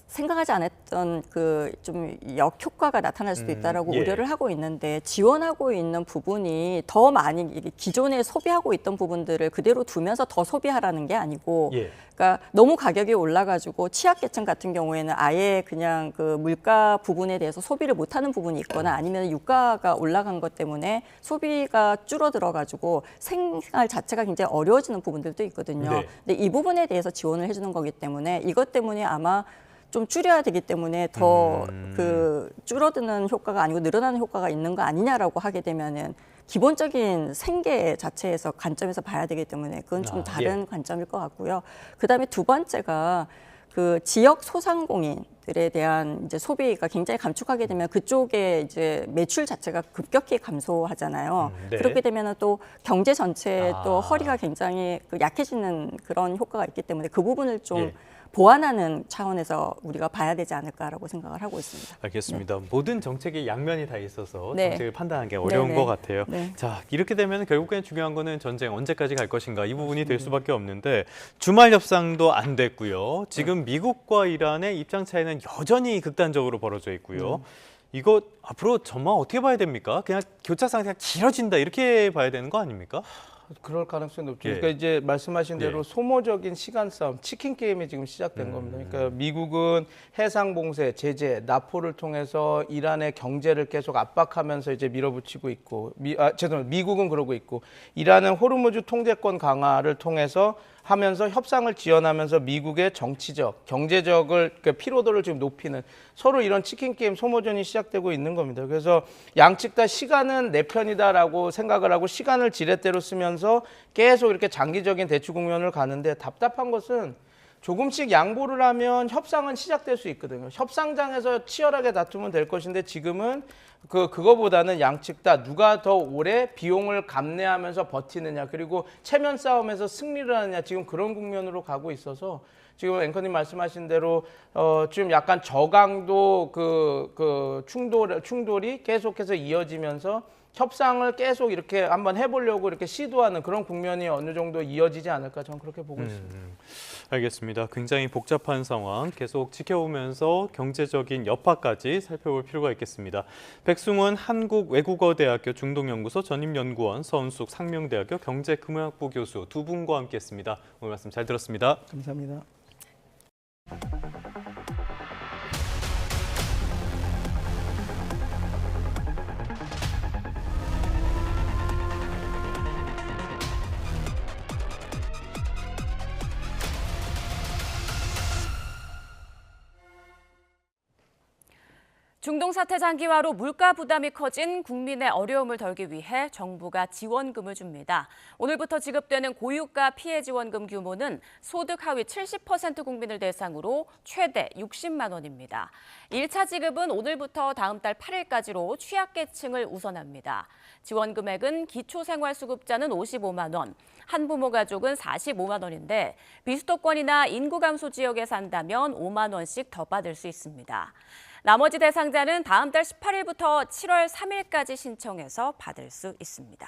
생각하지 않았던 그 좀 역효과가 나타날 수도 있다라고 예. 우려를 하고 있는데 지원하고 있는 부분이 더 많이 이게 기존에 소비하고 있던 부분들을 그대로 두면서 더 소비하라는 게 아니고 예. 그러니까 너무 가격이 올라가지고 취약계층 같은 경우에는 아예 그냥 그 물가 부분에 대해서 소비를 못하는 부분이 있거나 아니면 유가가 올라간 것 때문에 소비가 줄어들어가지고 생활 자체가 굉장히 어려워지는 부분들도 있거든요. 네. 근데 이 부분에 대해서 지원을 해주는 거기 때문에 이것 때문에 아마 좀 줄여야 되기 때문에 더 그 줄어드는 효과가 아니고 늘어나는 효과가 있는 거 아니냐라고 하게 되면은 기본적인 생계 자체에서 관점에서 봐야 되기 때문에 그건 좀 다른 관점일 것 같고요. 그다음에 두 번째가 그 지역 소상공인들에 대한 이제 소비가 굉장히 감축하게 되면 그쪽에 이제 매출 자체가 급격히 감소하잖아요. 네. 그렇게 되면은 또 경제 전체에 또 허리가 굉장히 그 약해지는 그런 효과가 있기 때문에 그 부분을 좀 보완하는 차원에서 우리가 봐야 되지 않을까라고 생각을 하고 있습니다. 알겠습니다. 모든 정책에 양면이 다 있어서 네. 정책을 판단하는 게 어려운 네, 것 네. 같아요. 네. 자, 이렇게 되면 결국엔 중요한 거는 전쟁 언제까지 갈 것인가 이 부분이 될 수밖에 없는데 주말 협상도 안 됐고요. 지금 미국과 이란의 입장 차이는 여전히 극단적으로 벌어져 있고요. 이거 앞으로 전망 어떻게 봐야 됩니까? 그냥 교착 상태가 길어진다 이렇게 봐야 되는 거 아닙니까? 그럴 가능성이 높죠. 예. 그러니까 이제 말씀하신 대로 예. 소모적인 시간 싸움, 치킨 게임이 지금 시작된 겁니다. 그러니까 미국은 해상 봉쇄, 제재, 나포를 통해서 이란의 경제를 계속 압박하면서 이제 밀어붙이고 있고, 미국은 그러고 있고, 이란은 호르무즈 통제권 강화를 통해서 하면서 협상을 지원하면서 미국의 정치적, 경제적을 그러니까 피로도를 지금 높이는 서로 이런 치킨 게임 소모전이 시작되고 있는 겁니다. 그래서 양측 다 시간은 내 편이다라고 생각을 하고 시간을 지렛대로 쓰면서 계속 이렇게 장기적인 대치 국면을 가는데 답답한 것은 조금씩 양보를 하면 협상은 시작될 수 있거든요. 협상장에서 치열하게 다투면 될 것인데 지금은 그거보다는 양측 다 누가 더 오래 비용을 감내하면서 버티느냐 그리고 체면 싸움에서 승리를 하느냐 지금 그런 국면으로 가고 있어서 지금 앵커님 말씀하신 대로 지금 약간 저강도 충돌이 계속해서 이어지면서 협상을 계속 이렇게 한번 해보려고 이렇게 시도하는 그런 국면이 어느 정도 이어지지 않을까 저는 그렇게 보고 있습니다. 알겠습니다. 굉장히 복잡한 상황 계속 지켜보면서 경제적인 여파까지 살펴볼 필요가 있겠습니다. 백승원 한국외국어대학교 중동연구소 전임연구원, 서은숙 상명대학교 경제금융학부 교수 두 분과 함께했습니다. 오늘 말씀 잘 들었습니다. 감사합니다. 중동 사태 장기화로 물가 부담이 커진 국민의 어려움을 덜기 위해 정부가 지원금을 줍니다. 오늘부터 지급되는 고유가 피해 지원금 규모는 소득 하위 70% 국민을 대상으로 최대 60만 원입니다. 1차 지급은 오늘부터 다음 달 8일까지로 취약계층을 우선합니다. 지원 금액은 기초생활수급자는 55만 원, 한부모 가족은 45만 원인데 비수도권이나 인구 감소 지역에 산다면 5만 원씩 더 받을 수 있습니다. 나머지 대상자는 다음 달 18일부터 7월 3일까지 신청해서 받을 수 있습니다.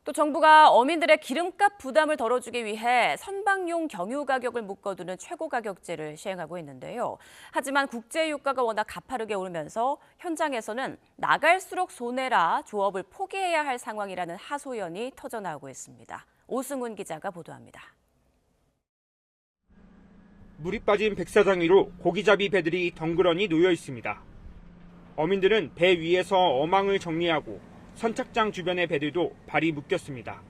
또 정부가 어민들의 기름값 부담을 덜어주기 위해 선박용 경유 가격을 묶어두는 최고가격제를 시행하고 있는데요. 하지만 국제유가가 워낙 가파르게 오르면서 현장에서는 나갈수록 손해라 조업을 포기해야 할 상황이라는 하소연이 터져나오고 있습니다. 오승훈 기자가 보도합니다. 물이 빠진 백사장 위로 고기잡이 배들이 덩그러니 놓여 있습니다. 어민들은 배 위에서 어망을 정리하고 선착장 주변의 배들도 발이 묶였습니다.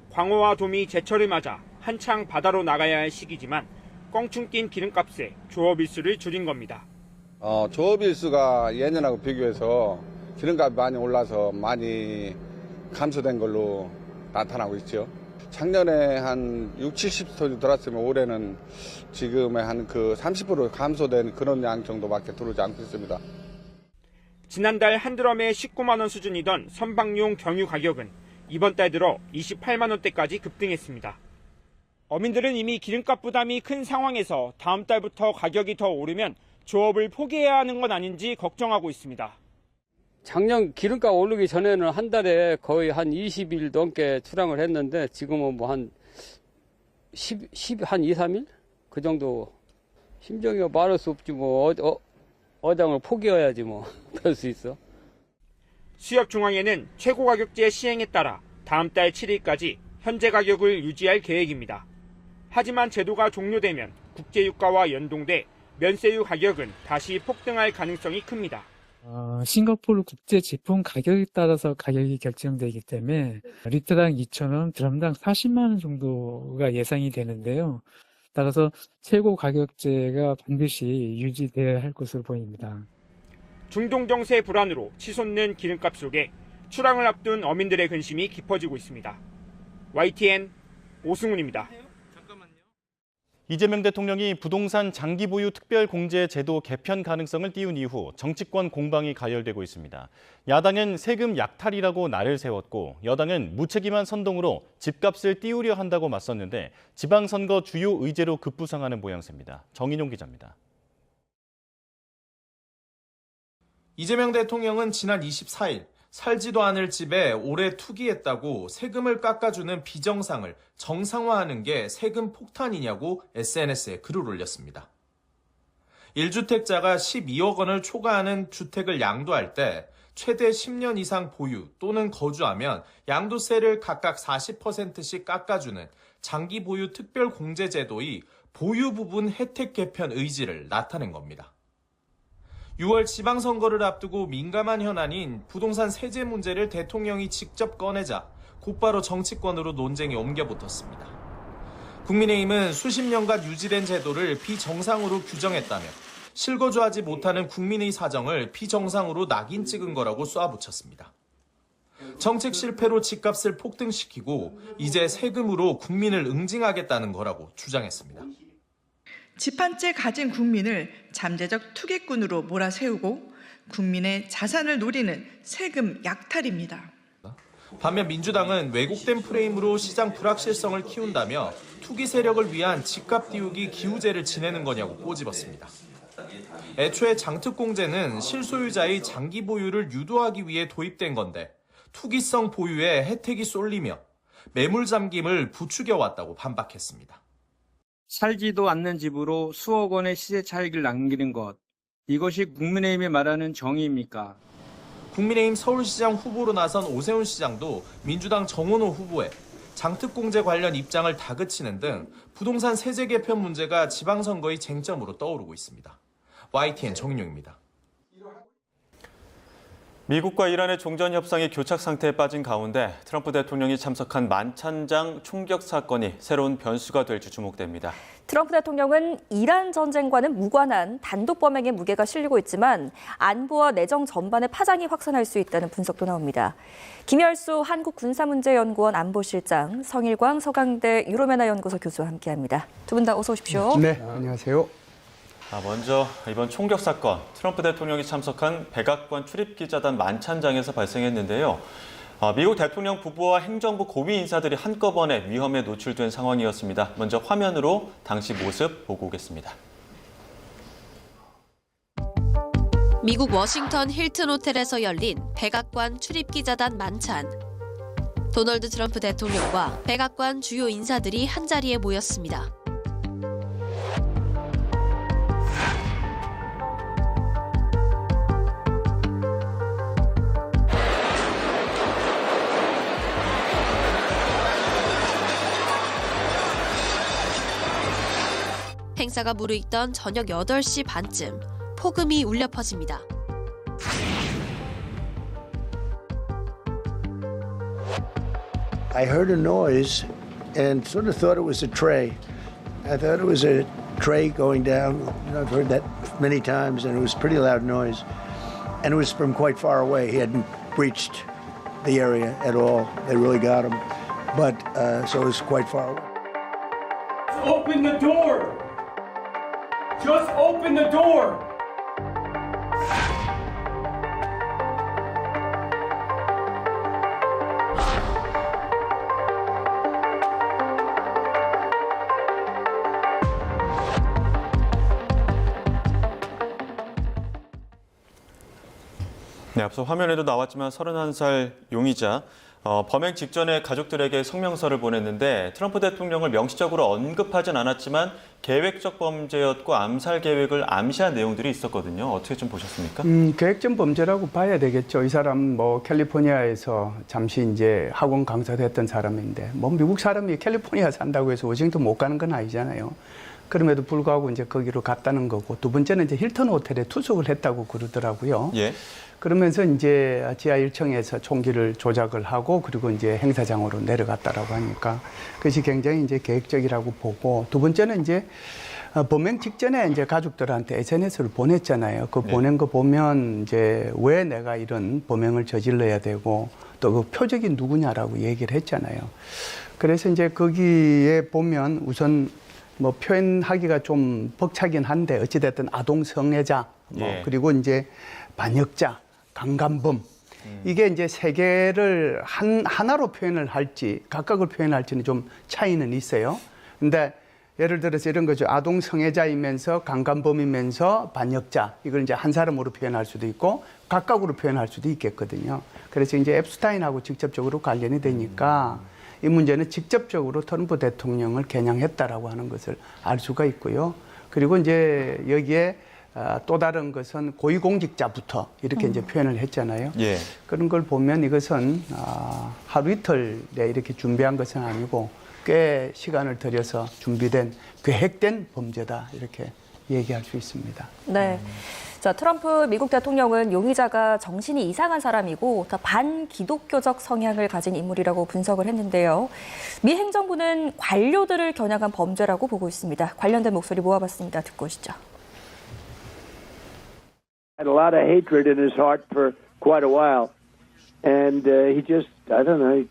광어와 도미 제철을 맞아 한창 바다로 나가야 할 시기지만 껑충 낀 기름값에 조업 일수를 줄인 겁니다. 조업 일수가 예년하고 비교해서 기름값이 많이 올라서 많이 감소된 걸로 나타나고 있죠. 작년에 한 60-70톤이 들어왔으면 올해는 지금의 한 30% 감소된 그런 양 정도밖에 들어오지 않고 있습니다. 지난달 한 드럼에 19만 원 수준이던 선박용 경유 가격은 이번 달 들어 28만 원대까지 급등했습니다. 어민들은 이미 기름값 부담이 큰 상황에서 다음 달부터 가격이 더 오르면 조업을 포기해야 하는 건 아닌지 걱정하고 있습니다. 작년 기름값 오르기 전에는 한 달에 거의 한 20일 넘게 출항을 했는데 지금은 뭐 한 2, 3일? 그 정도 심정이 말할 수 없지 뭐 어장을 포기해야지 뭐 그럴 수 있어. 수협중앙회는 최고가격제 시행에 따라 다음 달 7일까지 현재 가격을 유지할 계획입니다. 하지만 제도가 종료되면 국제유가와 연동돼 면세유 가격은 다시 폭등할 가능성이 큽니다. 싱가포르 국제 제품 가격에 따라서 가격이 결정되기 때문에 리터당 2,000원, 드럼당 40만 원 정도가 예상이 되는데요. 따라서 최고 가격제가 반드시 유지되어야 할 것으로 보입니다. 중동 정세 불안으로 치솟는 기름값 속에 출항을 앞둔 어민들의 근심이 깊어지고 있습니다. YTN 오승훈입니다. 이재명 대통령이 부동산 장기 보유 특별 공제 제도 개편 가능성을 띄운 이후 정치권 공방이 가열되고 있습니다. 야당은 세금 약탈이라고 날을 세웠고 여당은 무책임한 선동으로 집값을 띄우려 한다고 맞섰는데 지방선거 주요 의제로 급부상하는 모양새입니다. 정인용 기자입니다. 이재명 대통령은 지난 24일 살지도 않을 집에 오래 투기했다고 세금을 깎아주는 비정상을 정상화하는 게 세금 폭탄이냐고 SNS에 글을 올렸습니다. 1주택자가 12억 원을 초과하는 주택을 양도할 때 최대 10년 이상 보유 또는 거주하면 양도세를 각각 40%씩 깎아주는 장기 보유 특별 공제 제도의 보유 부분 혜택 개편 의지를 나타낸 겁니다. 6월 지방선거를 앞두고 민감한 현안인 부동산 세제 문제를 대통령이 직접 꺼내자 곧바로 정치권으로 논쟁이 옮겨붙었습니다. 국민의힘은 수십 년간 유지된 제도를 비정상으로 규정했다며 실거주하지 못하는 국민의 사정을 비정상으로 낙인 찍은 거라고 쏘아붙였습니다. 정책 실패로 집값을 폭등시키고 이제 세금으로 국민을 응징하겠다는 거라고 주장했습니다. 집 한 채 가진 국민을 잠재적 투기꾼으로 몰아세우고 국민의 자산을 노리는 세금 약탈입니다. 반면 민주당은 왜곡된 프레임으로 시장 불확실성을 키운다며 투기 세력을 위한 집값 띄우기 기우제를 지내는 거냐고 꼬집었습니다. 애초에 장특공제는 실소유자의 장기 보유를 유도하기 위해 도입된 건데 투기성 보유에 혜택이 쏠리며 매물 잠김을 부추겨왔다고 반박했습니다. 살지도 않는 집으로 수억 원의 시세 차익을 남기는 것, 이것이 국민의힘이 말하는 정의입니까? 국민의힘 서울시장 후보로 나선 오세훈 시장도 민주당 정원호 후보에 장특공제 관련 입장을 다그치는 등 부동산 세제 개편 문제가 지방선거의 쟁점으로 떠오르고 있습니다. YTN 정인용입니다. 미국과 이란의 종전 협상이 교착 상태에 빠진 가운데 트럼프 대통령이 참석한 만찬장 총격 사건이 새로운 변수가 될지 주목됩니다. 트럼프 대통령은 이란 전쟁과는 무관한 단독 범행에 무게가 실리고 있지만 안보와 내정 전반에 파장이 확산할 수 있다는 분석도 나옵니다. 김열수 한국군사문제연구원 안보실장, 성일광 서강대 유로메나 연구소 교수와 함께합니다. 두 분 다 어서 오십시오. 네, 안녕하세요. 먼저 이번 총격 사건, 트럼프 대통령이 참석한 백악관 출입기자단 만찬장에서 발생했는데요. 미국 대통령 부부와 행정부 고위 인사들이 한꺼번에 위험에 노출된 상황이었습니다. 먼저 화면으로 당시 모습 보고 오겠습니다. 미국 워싱턴 힐튼 호텔에서 열린 백악관 출입기자단 만찬. 도널드 트럼프 대통령과 백악관 주요 인사들이 한자리에 모였습니다. 행사가 무르익던 저녁 8시 반쯤 폭음이 울려 퍼집니다. I heard a noise and sort of thought it was a tray. I thought it was a tray going down. You know, I've heard that many times, and it was a pretty loud noise. And it was from quite far away. He hadn't breached the area at all. They really got him. But so it was quite far away. Open the door! Just open the door! 네, 앞서 화면에도 나왔지만 31살 용의자, 범행 직전에 가족들에게 성명서를 보냈는데 트럼프 대통령을 명시적으로 언급하진 않았지만 계획적 범죄였고 암살 계획을 암시한 내용들이 있었거든요. 어떻게 좀 보셨습니까? 계획적 범죄라고 봐야 되겠죠. 이 사람 캘리포니아에서 잠시 이제 학원 강사도 했던 사람인데 미국 사람이 캘리포니아 산다고 해서 워싱턴 못 가는 건 아니잖아요. 그럼에도 불구하고 이제 거기로 갔다는 거고, 두 번째는 이제 힐튼 호텔에 투숙을 했다고 그러더라고요. 예. 그러면서 이제 지하 1층에서 총기를 조작을 하고 그리고 이제 행사장으로 내려갔다라고 하니까 그것이 굉장히 이제 계획적이라고 보고, 두 번째는 이제 범행 직전에 이제 가족들한테 SNS를 보냈잖아요. 그 보낸 거 보면 이제 왜 내가 이런 범행을 저질러야 되고 또 그 표적이 누구냐라고 얘기를 했잖아요. 그래서 이제 거기에 보면 우선 뭐 표현하기가 좀 벅차긴 한데 어찌됐든 아동 성애자, 예. 그리고 이제 반역자, 강간범 이게 이제 세 개를 하나로 표현을 할지 각각을 표현할지는 좀 차이는 있어요. 근데 예를 들어서 이런 거죠. 아동 성애자이면서 강간범이면서 반역자. 이걸 이제 한 사람으로 표현할 수도 있고 각각으로 표현할 수도 있겠거든요. 그래서 이제 앱스타인하고 직접적으로 관련이 되니까 이 문제는 직접적으로 트럼프 대통령을 겨냥했다라고 하는 것을 알 수가 있고요. 그리고 이제 여기에 또 다른 것은 고위공직자부터 이렇게 이제 표현을 했잖아요. 예. 그런 걸 보면 이것은 하루 이틀에 이렇게 준비한 것은 아니고 꽤 시간을 들여서 준비된 계획된 범죄다 이렇게 얘기할 수 있습니다. 네. 자, 트럼프 미국 대통령은 용의자가 정신이 이상한 사람이고 더 반기독교적 성향을 가진 인물이라고 분석을 했는데요. 미 행정부는 관료들을 겨냥한 범죄라고 보고 있습니다. 관련된 목소리 모아봤습니다. 듣고 오시죠. Had a lot of hatred in his heart for quite a while, and he just, I don't know,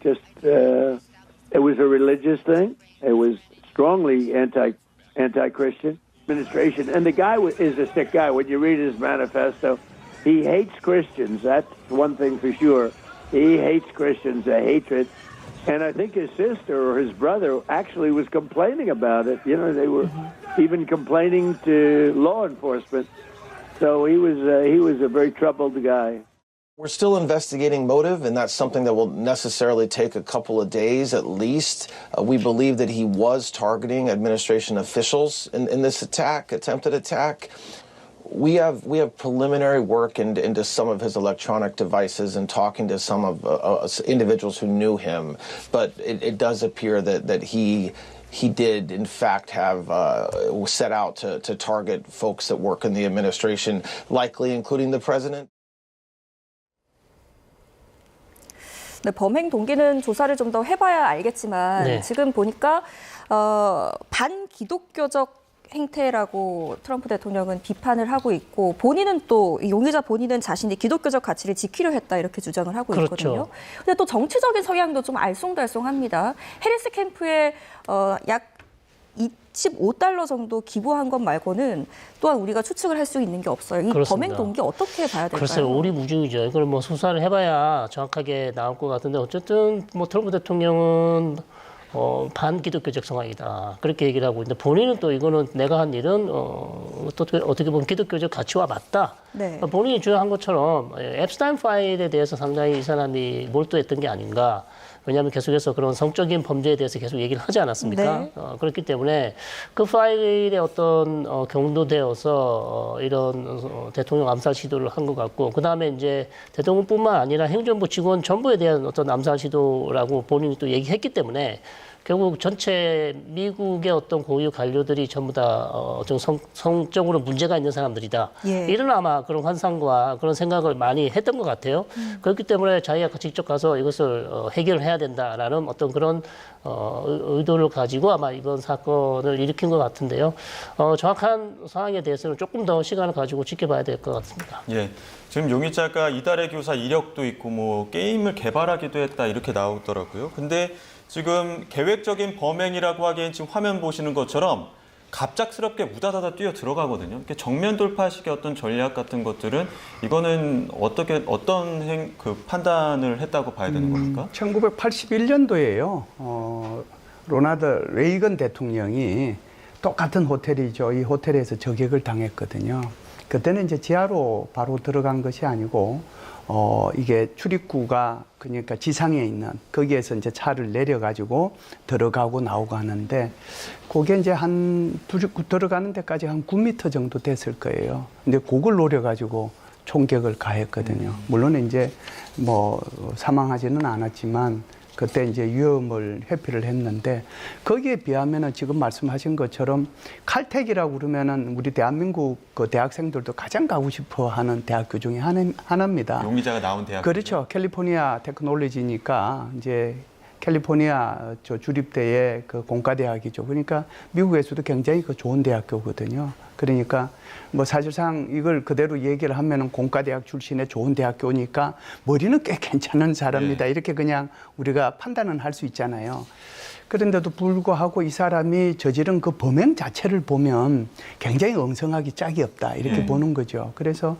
it was a religious thing. It was strongly anti-Christian administration, and the guy is a sick guy. When you read his manifesto, he hates Christians. That's one thing for sure. He hates Christians, a hatred. And I think his sister or his brother actually was complaining about it. You know, they were even complaining to law enforcement. So he was a very troubled guy. We're still investigating motive, and that's something that will necessarily take a couple of days at least. We believe that he was targeting administration officials in this attempted attack. We have preliminary work into some of his electronic devices and talking to some of individuals who knew him, but it does appear that he did, in fact, have set out to target folks that work in the administration, likely including the president. 네, 범행 동기는 조사를 좀 더 해봐야 알겠지만 네. 지금 보니까 반기독교적 행태라고 트럼프 대통령은 비판을 하고 있고 본인은 또 용의자 본인은 자신이 기독교적 가치를 지키려 했다 이렇게 주장을 하고 그렇죠. 있거든요. 근데 또 정치적인 성향도 좀 알쏭달쏭합니다. 해리스 캠프에 약 25달러 정도 기부한 것 말고는 또한 우리가 추측을 할 수 있는 게 없어요. 이 그렇습니다. 범행 동기 어떻게 봐야 될까요? 글쎄요, 오리무중이죠. 이걸 뭐 수사를 해봐야 정확하게 나올 것 같은데 어쨌든 뭐 트럼프 대통령은 반기독교적 성향이다 그렇게 얘기를 하고 있는데 본인은 또 이거는 내가 한 일은 어떻게 보면 기독교적 가치와 맞다. 네. 본인이 주장한 것처럼 앱스타인 파일에 대해서 상당히 이 사람이 몰두했던 게 아닌가. 왜냐하면 계속해서 그런 성적인 범죄에 대해서 계속 얘기를 하지 않았습니까? 네. 그렇기 때문에 그 파일에 어떤 경도되어서 이런 대통령 암살 시도를 한 것 같고 그 다음에 이제 대통령뿐만 아니라 행정부 직원 전부에 대한 어떤 암살 시도라고 본인이 또 얘기했기 때문에 결국 전체 미국의 어떤 고유 관료들이 전부 다 좀 성적으로 문제가 있는 사람들이다. 예. 이런 아마 그런 환상과 그런 생각을 많이 했던 것 같아요. 그렇기 때문에 자기가 직접 가서 이것을 해결을 해야 된다라는 어떤 그런 의도를 가지고 아마 이번 사건을 일으킨 것 같은데요. 정확한 상황에 대해서는 조금 더 시간을 가지고 지켜봐야 될 것 같습니다. 예. 지금 용의자가 이달의 교사 이력도 있고 뭐 게임을 개발하기도 했다 이렇게 나오더라고요. 근데 지금 계획적인 범행이라고 하기엔 지금 화면 보시는 것처럼 갑작스럽게 무다다다 뛰어 들어가거든요. 이렇게 정면 돌파식의 어떤 전략 같은 것들은 이거는 어떤 판단을 했다고 봐야 되는 겁니까? 1981년도에요. 로나드 레이건 대통령이 똑같은 호텔이죠. 이 호텔에서 저격을 당했거든요. 그때는 이제 지하로 바로 들어간 것이 아니고 이게 출입구가 그러니까 지상에 있는 거기에서 이제 차를 내려가지고 들어가고 나오고 하는데 그게 이제 들어가는 데까지 한 9m 정도 됐을 거예요. 근데 그걸 노려가지고 총격을 가했거든요. 물론 이제 뭐 사망하지는 않았지만 그때 이제 위험을 회피를 했는데 거기에 비하면은 지금 말씀하신 것처럼 칼텍이라고 그러면은 우리 대한민국 그 대학생들도 가장 가고 싶어 하는 대학교 중에 하나입니다. 용의자가 나온 대학. 그렇죠. 캘리포니아 테크놀로지니까 이제 캘리포니아 저 주립대의 그 공과대학이죠. 그러니까 미국에서도 굉장히 그 좋은 대학교거든요. 그러니까 뭐 사실상 이걸 그대로 얘기를 하면은 공과대학 출신의 좋은 대학교니까 머리는 꽤 괜찮은 사람이다. 이렇게 그냥 우리가 판단은 할 수 있잖아요. 그런데도 불구하고 이 사람이 저지른 그 범행 자체를 보면 굉장히 엉성하기 짝이 없다 이렇게 보는 거죠. 그래서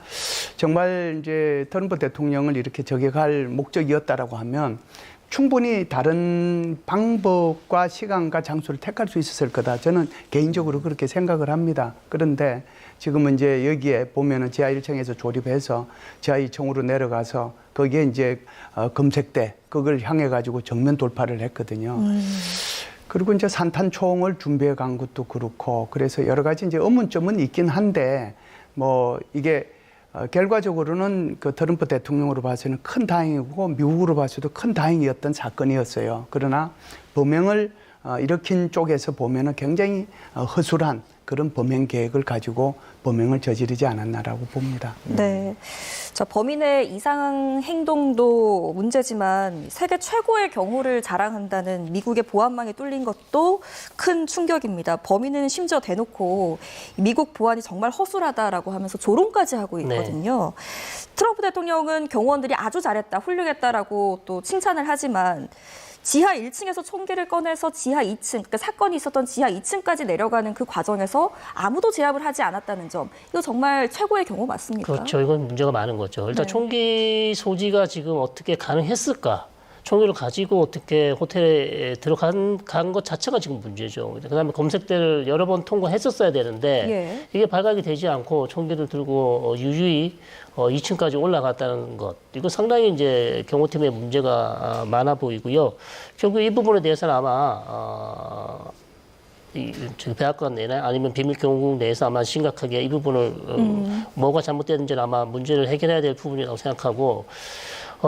정말 이제 트럼프 대통령을 이렇게 저격할 목적이었다라고 하면 충분히 다른 방법과 시간과 장소를 택할 수 있었을 거다. 저는 개인적으로 그렇게 생각을 합니다. 그런데 지금은 이제 여기에 보면은 지하 1층에서 조립해서 지하 2층으로 내려가서 거기에 이제 검색대 그걸 향해 가지고 정면 돌파를 했거든요. 그리고 이제 산탄총을 준비해 간 것도 그렇고 그래서 여러 가지 이제 의문점은 있긴 한데 뭐 이게 결과적으로는 그 트럼프 대통령으로 봐서는 큰 다행이고 미국으로 봐서도 큰 다행이었던 사건이었어요. 그러나 범행을 일으킨 쪽에서 보면은 굉장히 허술한 그런 범행 계획을 가지고 범행을 저지르지 않았나라고 봅니다. 네. 자, 범인의 이상 행동도 문제지만 세계 최고의 경호를 자랑한다는 미국의 보안망이 뚫린 것도 큰 충격입니다. 범인은 심지어 대놓고 미국 보안이 정말 허술하다라고 하면서 조롱까지 하고 있거든요. 네. 트럼프 대통령은 경호원들이 아주 잘했다, 훌륭했다라고 또 칭찬을 하지만 지하 1층에서 총기를 꺼내서 지하 2층, 그러니까 사건이 있었던 지하 2층까지 내려가는 그 과정에서 아무도 제압을 하지 않았다는 점, 이거 정말 최고의 경우 맞습니까? 그렇죠. 이건 문제가 많은 거죠. 일단 총기 소지가 지금 어떻게 가능했을까? 총기를 가지고 어떻게 호텔에 들어간 것 자체가 지금 문제죠. 그다음에 검색대를 여러 번 통과했었어야 되는데 이게 발각이 되지 않고 총기를 들고 유유히 2층까지 올라갔다는 것. 이거 상당히 이제 경호팀의 문제가 많아 보이고요. 결국 이 부분에 대해서는 아마 백악관 내나 아니면 비밀경호국 내에서 아마 심각하게 이 부분을 뭐가 잘못됐는지는 아마 문제를 해결해야 될 부분이라고 생각하고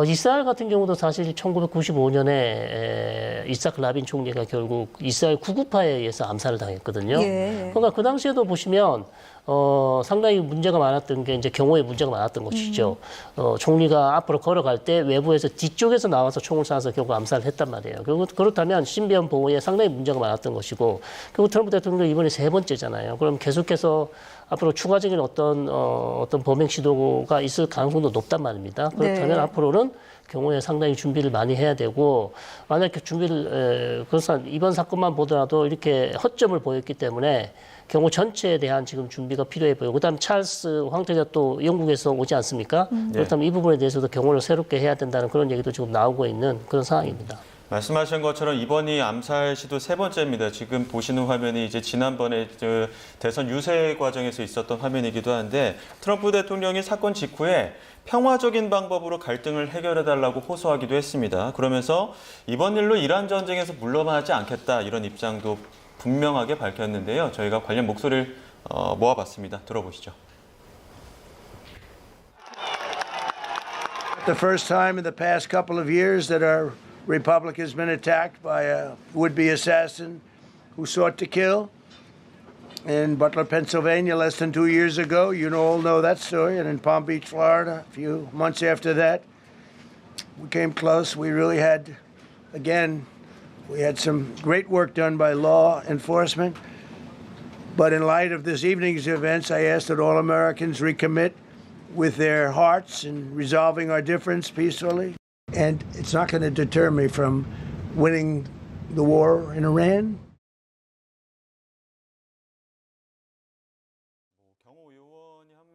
이스라엘 같은 경우도 사실 1995년에 이삭 라빈 총리가 결국 이스라엘 구구파에 의해서 암살을 당했거든요. 그러니까 그 당시에도 보시면 상당히 문제가 많았던 게 이제 경호에 문제가 많았던 것이죠. 총리가 앞으로 걸어갈 때 외부에서 뒤쪽에서 나와서 총을 쏴서 결국 암살을 했단 말이에요. 결국 그렇다면 신변 보호에 상당히 문제가 많았던 것이고, 결국 트럼프 대통령 이번에 3번째잖아요. 그럼 계속해서 앞으로 추가적인 어떤 범행 시도가 있을 가능성도 높단 말입니다. 그렇다면 앞으로는 경호에 상당히 준비를 많이 해야 되고, 만약에 준비를 그래서 이번 사건만 보더라도 이렇게 허점을 보였기 때문에 경호 전체에 대한 지금 준비가 필요해 보이고, 그다음 찰스 황태자 또 영국에서 오지 않습니까? 그렇다면 이 부분에 대해서도 경호를 새롭게 해야 된다는 그런 얘기도 지금 나오고 있는 그런 상황입니다. 말씀하신 것처럼 이번이 암살 시도 3번째입니다. 지금 보시는 화면이 이제 지난번에 대선 유세 과정에서 있었던 화면이기도 한데, 트럼프 대통령이 사건 직후에 평화적인 방법으로 갈등을 해결해달라고 호소하기도 했습니다. 그러면서 이번 일로 이란 전쟁에서 물러나지 않겠다, 이런 입장도 분명하게 밝혔는데요. 저희가 관련 목소리를 모아봤습니다. 들어보시죠. The first time in the past couple of years that our republic has been attacked by a would-be assassin who sought to kill. In Butler, Pennsylvania, less than 2 years ago, you all know that story, and in Palm Beach, Florida, a few months after that, we came close. We really had, again, we had some great work done by law enforcement, but in light of this evening's events, I ask that all Americans recommit with their hearts in resolving our difference peacefully. And it's not going to deter me from winning the war in Iran.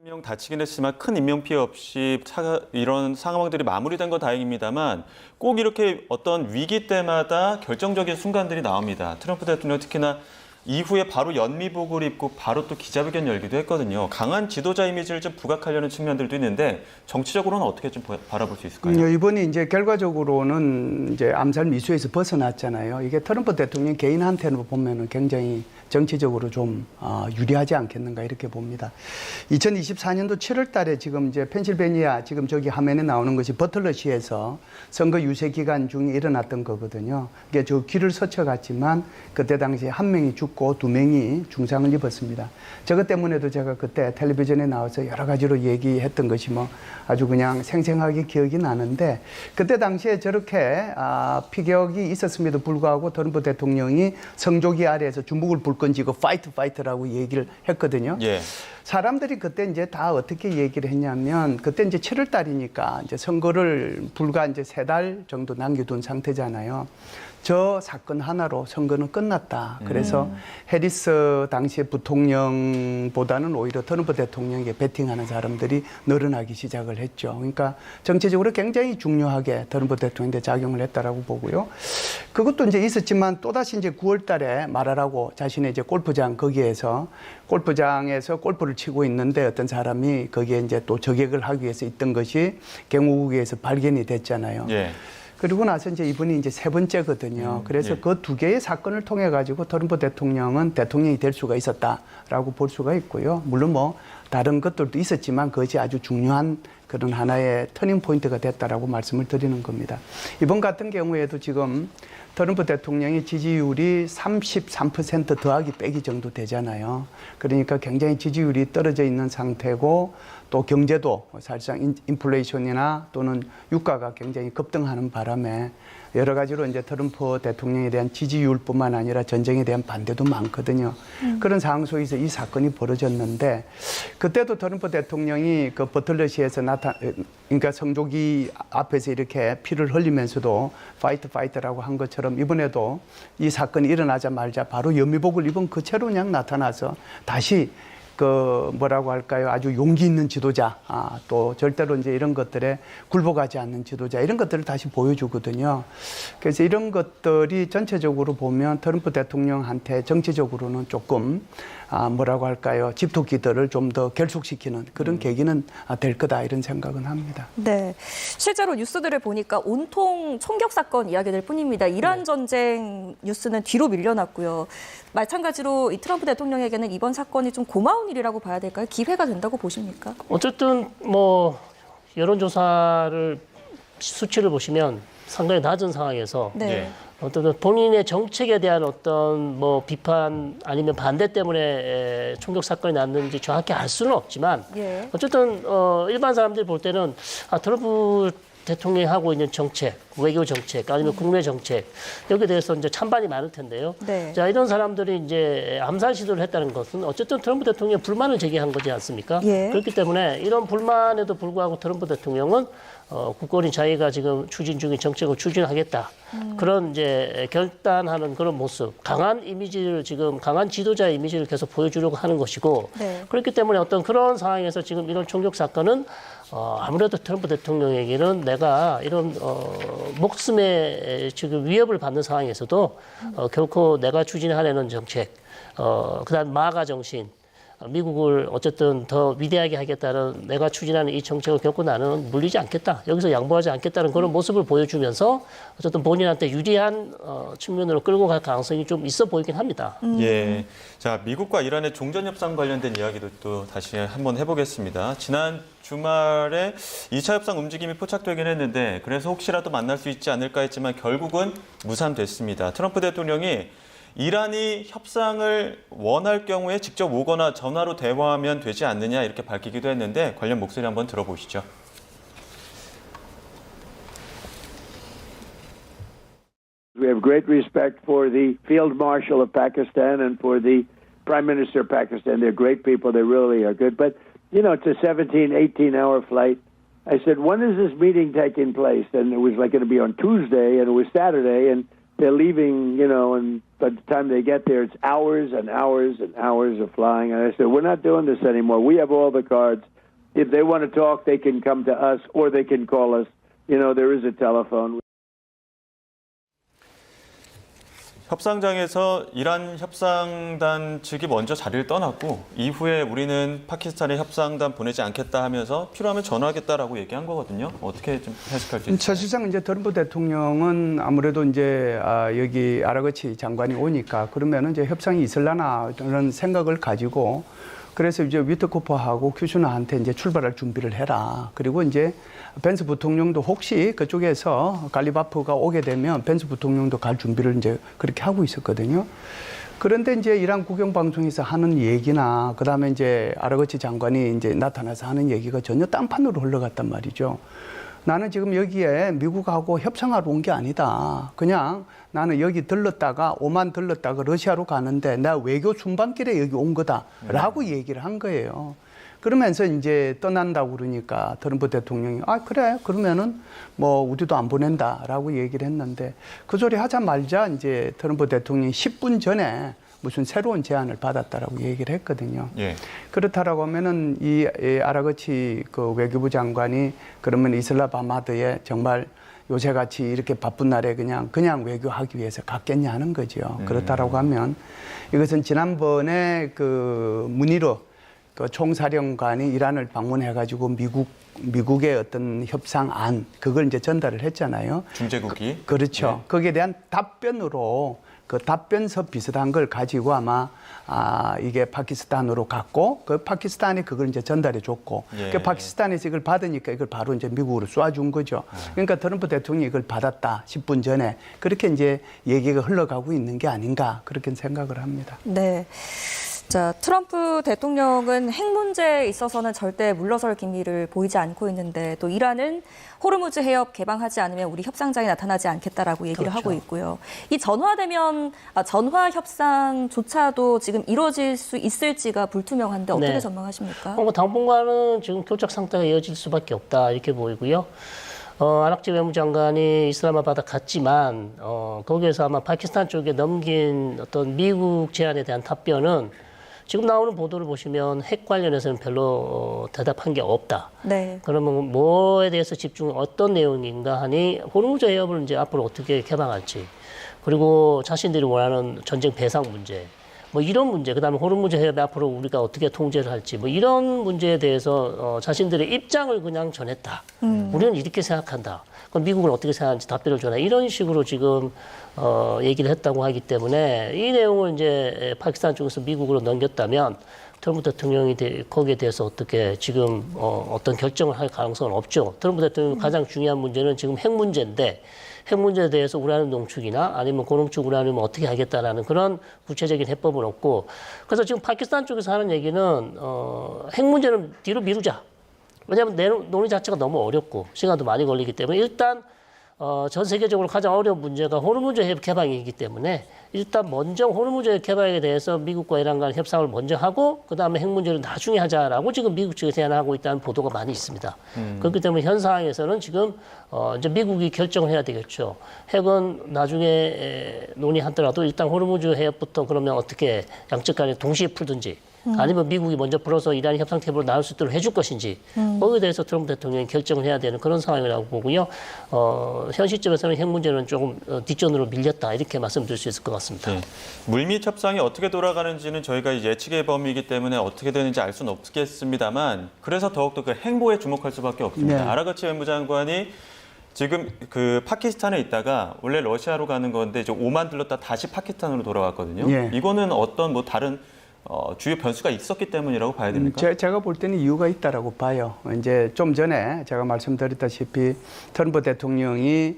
한 명 다치긴 했지만 큰 인명 피해 없이 이런 상황들이 마무리된 건 다행입니다만, 꼭 이렇게 어떤 위기 때마다 결정적인 순간들이 나옵니다. 트럼프 대통령 특히나 이후에 바로 연미복을 입고 바로 또 기자회견 열기도 했거든요. 강한 지도자 이미지를 좀 부각하려는 측면들도 있는데, 정치적으로는 어떻게 좀 바라볼 수 있을까요? 이번이 이제 결과적으로는 이제 암살 미수에서 벗어났잖아요. 이게 트럼프 대통령 개인한테는 보면은 굉장히 정치적으로 좀 유리하지 않겠는가 이렇게 봅니다. 2024년도 7월 달에 지금 이제 펜실베니아 지금 저기 화면에 나오는 것이 버틀러시에서 선거 유세 기간 중에 일어났던 거거든요. 이게 저 길을 스쳐갔지만 그때 당시에 1명이 죽고 2명이 중상을 입었습니다. 저것 때문에도 제가 그때 텔레비전에 나와서 여러 가지로 얘기했던 것이 뭐 아주 그냥 생생하게 기억이 나는데, 그때 당시에 저렇게 피격이 있었음에도 불구하고 트럼프 대통령이 성조기 아래에서 주먹을 불 불 건지고 파이트라고 얘기를 했거든요. 예. 사람들이 그때 이제 다 어떻게 얘기를 했냐면 그때 이제 7월 달이니까 이제 선거를 불과 이제 3달 정도 남겨둔 상태잖아요. 저 사건 하나로 선거는 끝났다. 그래서 해리스 당시의 부통령보다는 오히려 트럼프 대통령에게 배팅하는 사람들이 늘어나기 시작을 했죠. 그러니까 정치적으로 굉장히 중요하게 트럼프 대통령한테 작용을 했다라고 보고요. 그것도 이제 있었지만 또다시 이제 9월 달에 말하라고 자신의 이제 골프장에서 골프를 치고 있는데 어떤 사람이 거기에 이제 또 저격을 하기 위해서 있던 것이 경호국에서 발견이 됐잖아요. 예. 그리고 나서 이제 이분이 이제 3번째거든요. 그래서 예. 그 2개의 사건을 통해 가지고 트럼프 대통령은 대통령이 될 수가 있었다라고 볼 수가 있고요. 물론 뭐 다른 것들도 있었지만 그것이 아주 중요한 그런 하나의 터닝 포인트가 됐다라고 말씀을 드리는 겁니다. 이번 같은 경우에도 지금 트럼프 대통령의 지지율이 33% 더하기 빼기 정도 되잖아요. 그러니까 굉장히 지지율이 떨어져 있는 상태고 또 경제도 사실상 인플레이션이나 또는 유가가 굉장히 급등하는 바람에 여러 가지로 이제 트럼프 대통령에 대한 지지율뿐만 아니라 전쟁에 대한 반대도 많거든요. 그런 상황 속에서 이 사건이 벌어졌는데 그때도 트럼프 대통령이 그 버틀러시에서 그러니까 성조기 앞에서 이렇게 피를 흘리면서도 파이트라고 한 것처럼 이번에도 이 사건이 일어나자마자 바로 연미복을 입은 그 채로 그냥 나타나서 다시 그 뭐라고 할까요? 아주 용기 있는 지도자, 또 절대로 이제 이런 것들에 굴복하지 않는 지도자 이런 것들을 다시 보여주거든요. 그래서 이런 것들이 전체적으로 보면 트럼프 대통령한테 정치적으로는 조금 뭐라고 할까요? 집토끼들을 좀 더 결속시키는 그런 계기는 될 거다 이런 생각은 합니다. 네, 실제로 뉴스들을 보니까 온통 총격 사건 이야기들 뿐입니다. 이란 전쟁 뉴스는 뒤로 밀려났고요. 마찬가지로 이 트럼프 대통령에게는 이번 사건이 좀 고마운 일이라고 봐야 될까요? 기회가 된다고 보십니까? 어쨌든 뭐 여론조사를 수치를 보시면 상당히 낮은 상황에서 네. 어떤 본인의 정책에 대한 어떤 뭐 비판 아니면 반대 때문에 총격 사건이 났는지 정확히 알 수는 없지만 예. 어쨌든 일반 사람들이 볼 때는 트럼프 대통령이 하고 있는 정책, 외교 정책, 아니면 국내 정책 여기에 대해서 이제 찬반이 많을 텐데요. 네. 자, 이런 사람들이 이제 암살 시도를 했다는 것은 어쨌든 트럼프 대통령이 불만을 제기한 거지 않습니까? 예. 그렇기 때문에 이런 불만에도 불구하고 트럼프 대통령은 국권이 자기가 지금 추진 중인 정책을 추진하겠다. 그런 이제 결단하는 그런 모습, 강한 이미지를 지금 강한 지도자의 이미지를 계속 보여주려고 하는 것이고 네. 그렇기 때문에 어떤 그런 상황에서 지금 이런 총격 사건은 아무래도 트럼프 대통령에게는 내가 이런 목숨에 지금 위협을 받는 상황에서도 결코 내가 추진하려는 정책, 그다음 마가 정신, 미국을 어쨌든 더 위대하게 하겠다는 내가 추진하는 이 정책을 결코 나는 물리지 않겠다. 여기서 양보하지 않겠다는 그런 모습을 보여주면서 어쨌든 본인한테 유리한 측면으로 끌고 갈 가능성이 좀 있어 보이긴 합니다. 예. 자, 미국과 이란의 종전 협상 관련된 이야기도 또 다시 한번 해보겠습니다. 지난 주말에 2차 협상 움직임이 포착되긴 했는데 그래서 혹시라도 만날 수 있지 않을까 했지만 결국은 무산됐습니다. 트럼프 대통령이 이란이 협상을 원할 경우에 직접 오거나 전화로 대화하면 되지 않느냐 이렇게 밝히기도 했는데 관련 목소리 한번 들어보시죠. We have great respect for the Field Marshal of Pakistan and for the Prime Minister of Pakistan. They're great people. They really are good. But, you know, it's a 17, 18-hour flight. I said, when is this meeting taking place? And it was like going to be on Tuesday, and it was Saturday, and they're leaving, you know, and by the time they get there, it's hours and hours and hours of flying. And I said, we're not doing this anymore. We have all the cards. If they want to talk, they can come to us or they can call us. You know, there is a telephone. 협상장에서 이란 협상단 측이 먼저 자리를 떠났고 이후에 우리는 파키스탄에 협상단 보내지 않겠다 하면서 필요하면 전화하겠다라고 얘기한 거거든요. 어떻게 좀 해석할지. 사실상 이제 트럼프 대통령은 아무래도 이제 여기 아라거치 장관이 오니까 그러면은 이제 협상이 있을라나 그런 생각을 가지고 그래서 이제 위트코퍼하고 큐슈나한테 이제 출발할 준비를 해라. 그리고 이제 벤스 부통령도 혹시 그쪽에서 갈리바프가 오게 되면 벤스 부통령도 갈 준비를 이제 그렇게 하고 있었거든요. 그런데 이제 이란 국영방송에서 하는 얘기나 그다음에 이제 아라거치 장관이 이제 나타나서 하는 얘기가 전혀 딴판으로 흘러갔단 말이죠. 나는 지금 여기에 미국하고 협상하러 온 게 아니다. 그냥 나는 여기 들렀다가 오만 들렀다가 러시아로 가는데 내가 외교 순방길에 여기 온 거다라고 얘기를 한 거예요. 그러면서 이제 떠난다고 그러니까 트럼프 대통령이 그래 그러면은 뭐 우리도 안 보낸다라고 얘기를 했는데 그 소리 하자 말자 이제 트럼프 대통령이 10분 전에 무슨 새로운 제안을 받았다라고 얘기를 했거든요. 예. 그렇다라고 하면은 이 아라거치 그 외교부 장관이 그러면 이슬라마바드에 정말 요새같이 이렇게 바쁜 날에 그냥 외교하기 위해서 갔겠냐 하는 거죠. 그렇다라고 하면 이것은 지난번에 그 문희로 그 총사령관이 이란을 방문해가지고 미국의 어떤 협상안 그걸 이제 전달을 했잖아요. 중재국이. 그렇죠. 네. 거기에 대한 답변으로 그 답변서 비슷한 걸 가지고 아마 이게 파키스탄으로 갔고 그 파키스탄이 그걸 이제 전달해 줬고 예. 그 파키스탄에서 이걸 받으니까 이걸 바로 이제 미국으로 쏴준 거죠. 그러니까 트럼프 대통령이 이걸 받았다 10분 전에 그렇게 이제 얘기가 흘러가고 있는 게 아닌가 그렇게 생각을 합니다. 네. 자, 트럼프 대통령은 핵 문제에 있어서는 절대 물러설 기미를 보이지 않고 있는데 또 이란은 호르무즈 해협 개방하지 않으면 우리 협상장에 나타나지 않겠다라고 얘기를 그렇죠. 하고 있고요. 이 전화 협상조차도 지금 이루어질 수 있을지가 불투명한데 어떻게 네. 전망하십니까? 당분간은 지금 교착 상태가 이어질 수밖에 없다 이렇게 보이고요. 아락치 외무장관이 이슬라마바드 갔지만 거기에서 아마 파키스탄 쪽에 넘긴 어떤 미국 제안에 대한 답변은 지금 나오는 보도를 보시면 핵 관련해서는 별로 대답한 게 없다. 네. 그러면 뭐에 대해서 어떤 내용인가 하니 호르무즈 해협을 이제 앞으로 어떻게 개방할지 그리고 자신들이 원하는 전쟁 배상 문제 뭐 이런 문제, 그다음에 호르무즈 해협에 앞으로 우리가 어떻게 통제를 할지 뭐 이런 문제에 대해서 자신들의 입장을 그냥 전했다. 우리는 이렇게 생각한다. 그럼 미국은 어떻게 생각하는지 답변을 줘라. 이런 식으로 지금 얘기를 했다고 하기 때문에 이 내용을 이제 파키스탄 쪽에서 미국으로 넘겼다면 트럼프 대통령이 거기에 대해서 어떻게 지금 어떤 결정을 할 가능성은 없죠. 트럼프 대통령 가장 중요한 문제는 지금 핵 문제인데 핵 문제에 대해서 우라늄 농축이나 아니면 고농축 우라늄을 어떻게 하겠다라는 그런 구체적인 해법은 없고 그래서 지금 파키스탄 쪽에서 하는 얘기는 핵 문제는 뒤로 미루자. 왜냐하면 논의 자체가 너무 어렵고 시간도 많이 걸리기 때문에 일단 전 세계적으로 가장 어려운 문제가 호르무즈 해협 개방이기 때문에 일단 먼저 호르무즈 해협 개방에 대해서 미국과 이란 간 협상을 먼저 하고 그다음에 핵 문제를 나중에 하자라고 지금 미국 측에 제안하고 있다는 보도가 많이 있습니다. 그렇기 때문에 현 상황에서는 지금 이제 미국이 결정을 해야 되겠죠. 핵은 나중에 논의하더라도 일단 호르무즈 해협부터 그러면 어떻게 양측 간에 동시에 풀든지 아니면 미국이 먼저 풀어서 이란이 협상 테이블로 나올 수 있도록 해줄 것인지 거기에 대해서 트럼프 대통령이 결정을 해야 되는 그런 상황이라고 보고요. 현 시점에서는 핵 문제는 조금 뒷전으로 밀렸다 이렇게 말씀드릴 수 있을 것 같습니다. 네. 물밑 협상이 어떻게 돌아가는지는 저희가 예측의 범위이기 때문에 어떻게 되는지 알 수는 없겠습니다만 그래서 더욱더 그 행보에 주목할 수밖에 없습니다. 네. 아라거치 외무장관이 지금 그 파키스탄에 있다가 원래 러시아로 가는 건데 이제 오만 들렀다 다시 파키스탄으로 돌아갔거든요. 예. 이거는 어떤 뭐 다른 주요 변수가 있었기 때문이라고 봐야 됩니까? 제가 볼 때는 이유가 있다라고 봐요. 이제 좀 전에 제가 말씀드렸다시피 트럼프 대통령이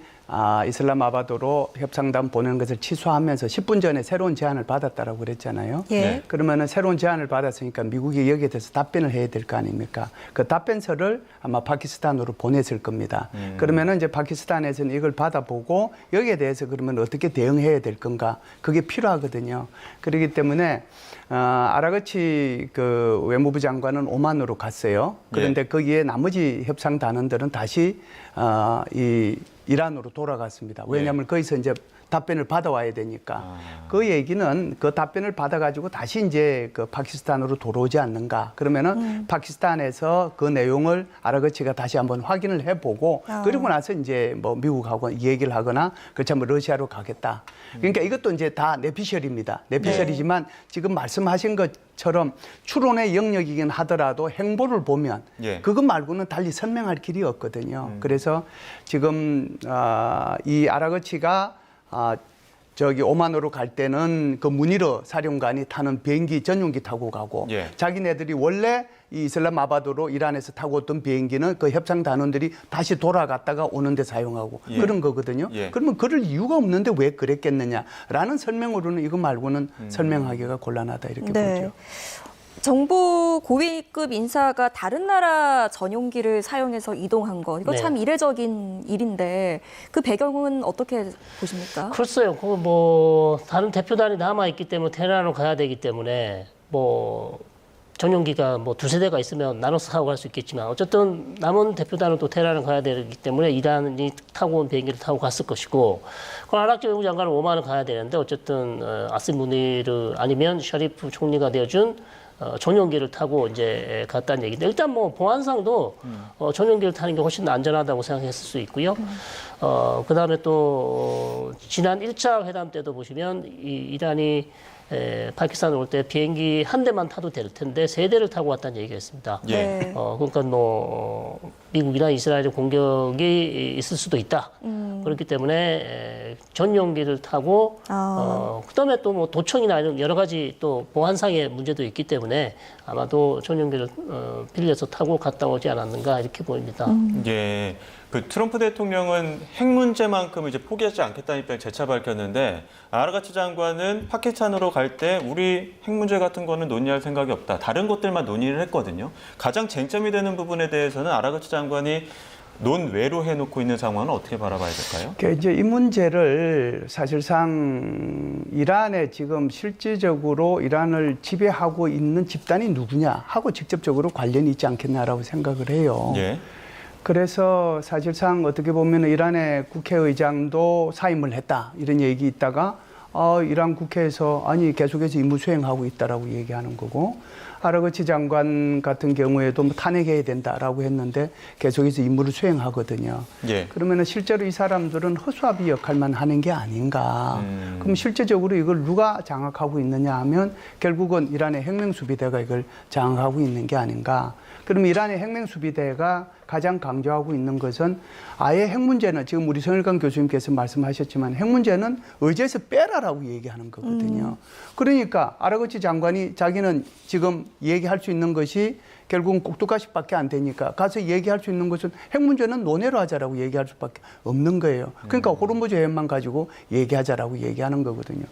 이슬라마바드로 협상단 보내는 것을 취소하면서 10분 전에 새로운 제안을 받았다라고 그랬잖아요. 예. 네. 그러면은 새로운 제안을 받았으니까 미국이 여기에 대해서 답변을 해야 될 거 아닙니까? 그 답변서를 아마 파키스탄으로 보냈을 겁니다. 그러면은 이제 파키스탄에서는 이걸 받아보고 여기에 대해서 그러면 어떻게 대응해야 될 건가? 그게 필요하거든요. 그렇기 때문에 아라거치 그 외무부 장관은 오만으로 갔어요. 그런데 거기에 나머지 협상 단원들은 다시 이 이란으로 돌아갔습니다. 왜냐하면 거기서 이제 답변을 받아와야 되니까. 그 얘기는 그 답변을 받아가지고 다시 이제 그 파키스탄으로 돌아오지 않는가. 그러면은 파키스탄에서 그 내용을 아라거치가 다시 한번 확인을 해보고 그리고 나서 이제 뭐 미국하고 얘기를 하거나 그렇지 않으면 러시아로 가겠다. 그러니까 이것도 이제 다 내피셜입니다. 내피셜이지만 지금 말씀하신 것처럼 추론의 영역이긴 하더라도 행보를 보면 그것 말고는 달리 설명할 길이 없거든요. 그래서 지금 이 아라거치가 저기 오만으로 갈 때는 그 문희러 사령관이 타는 비행기 전용기 타고 가고 자기네들이 원래 이 이슬라마바드로 이란에서 타고 왔던 비행기는 그 협상 단원들이 다시 돌아갔다가 오는데 사용하고 그런 거거든요. 그러면 그럴 이유가 없는데 왜 그랬겠느냐라는 설명으로는 이거 말고는 설명하기가 곤란하다 이렇게 보죠. 정부 고위급 인사가 다른 나라 전용기를 사용해서 이동한 거, 이거 네. 참 이례적인 일인데 그 배경은 어떻게 보십니까? 글쎄요, 그거 뭐 다른 대표단이 남아 있기 때문에 테헤란으로 가야 되기 때문에 뭐 전용기가 뭐 두세 대가 있으면 나눠서 타고 갈 수 있겠지만 어쨌든 남은 대표단은 또 테헤란을 가야 되기 때문에 이란이 타고 온 비행기를 타고 갔을 것이고, 그럼 아랍 외무장관은 오만을 가야 되는데 어쨌든 아심 무니르 아니면 샤리프 총리가 내어준 전용기를 타고 이제 갔다는 얘기인데, 일단 뭐 보안상도 전용기를 타는 게 훨씬 안전하다고 생각했을 수 있고요. 그다음에 또 지난 1차 회담 때도 보시면 이란이 파키스탄 올 때 비행기 한 대만 타도 될 텐데 세 대를 타고 왔다는 얘기가 있습니다. 예. 그러니까 뭐 미국이나 이스라엘의 공격이 있을 수도 있다. 그렇기 때문에 전용기를 타고 그다음에 또 뭐 도청이나 이런 여러 가지 또 보안상의 문제도 있기 때문에 아마도 전용기를 빌려서 타고 갔다 오지 않았는가 이렇게 보입니다. 예. 그 트럼프 대통령은 핵 문제만큼은 이제 포기하지 않겠다는 입장 재차 밝혔는데, 아라가치 장관은 파키스탄으로 갈 때 우리 핵 문제 같은 거는 논의할 생각이 없다. 다른 것들만 논의를 했거든요. 가장 쟁점이 되는 부분에 대해서는 아라가치 장관이 논외로 해놓고 있는 상황은 어떻게 바라봐야 될까요? 그러니까 이제 이 문제를 사실상 이란에 지금 실질적으로 이란을 지배하고 있는 집단이 누구냐 하고 직접적으로 관련이 있지 않겠냐라고 생각을 해요. 예. 그래서 사실상 어떻게 보면 이란의 국회의장도 사임을 했다 이런 얘기 있다가 이란 국회에서 아니 계속해서 임무 수행하고 있다라고 얘기하는 거고, 아라그치 장관 같은 경우에도 뭐 탄핵해야 된다라고 했는데 계속해서 임무를 수행하거든요. 예. 그러면 실제로 이 사람들은 허수아비 역할만 하는 게 아닌가. 그럼 실제적으로 이걸 누가 장악하고 있느냐 하면 결국은 이란의 핵명수비대가 이걸 장악하고 있는 게 아닌가. 그럼 이란의 핵명수비대가 가장 강조하고 있는 것은 아예 핵 문제는 지금 우리 성일관 교수님께서 말씀하셨지만 핵 문제는 의제에서 빼라라고 얘기하는 거거든요. 그러니까 아라그치 장관이 자기는 지금 얘기할 수 있는 것이 결국은 꼭두가시밖에 안 되니까 가서 얘기할 수 있는 것은 핵 문제는 논외로 하자라고 얘기할 수밖에 없는 거예요. 그러니까 호르무즈 해협만 가지고 얘기하자라고 얘기하는 거거든요.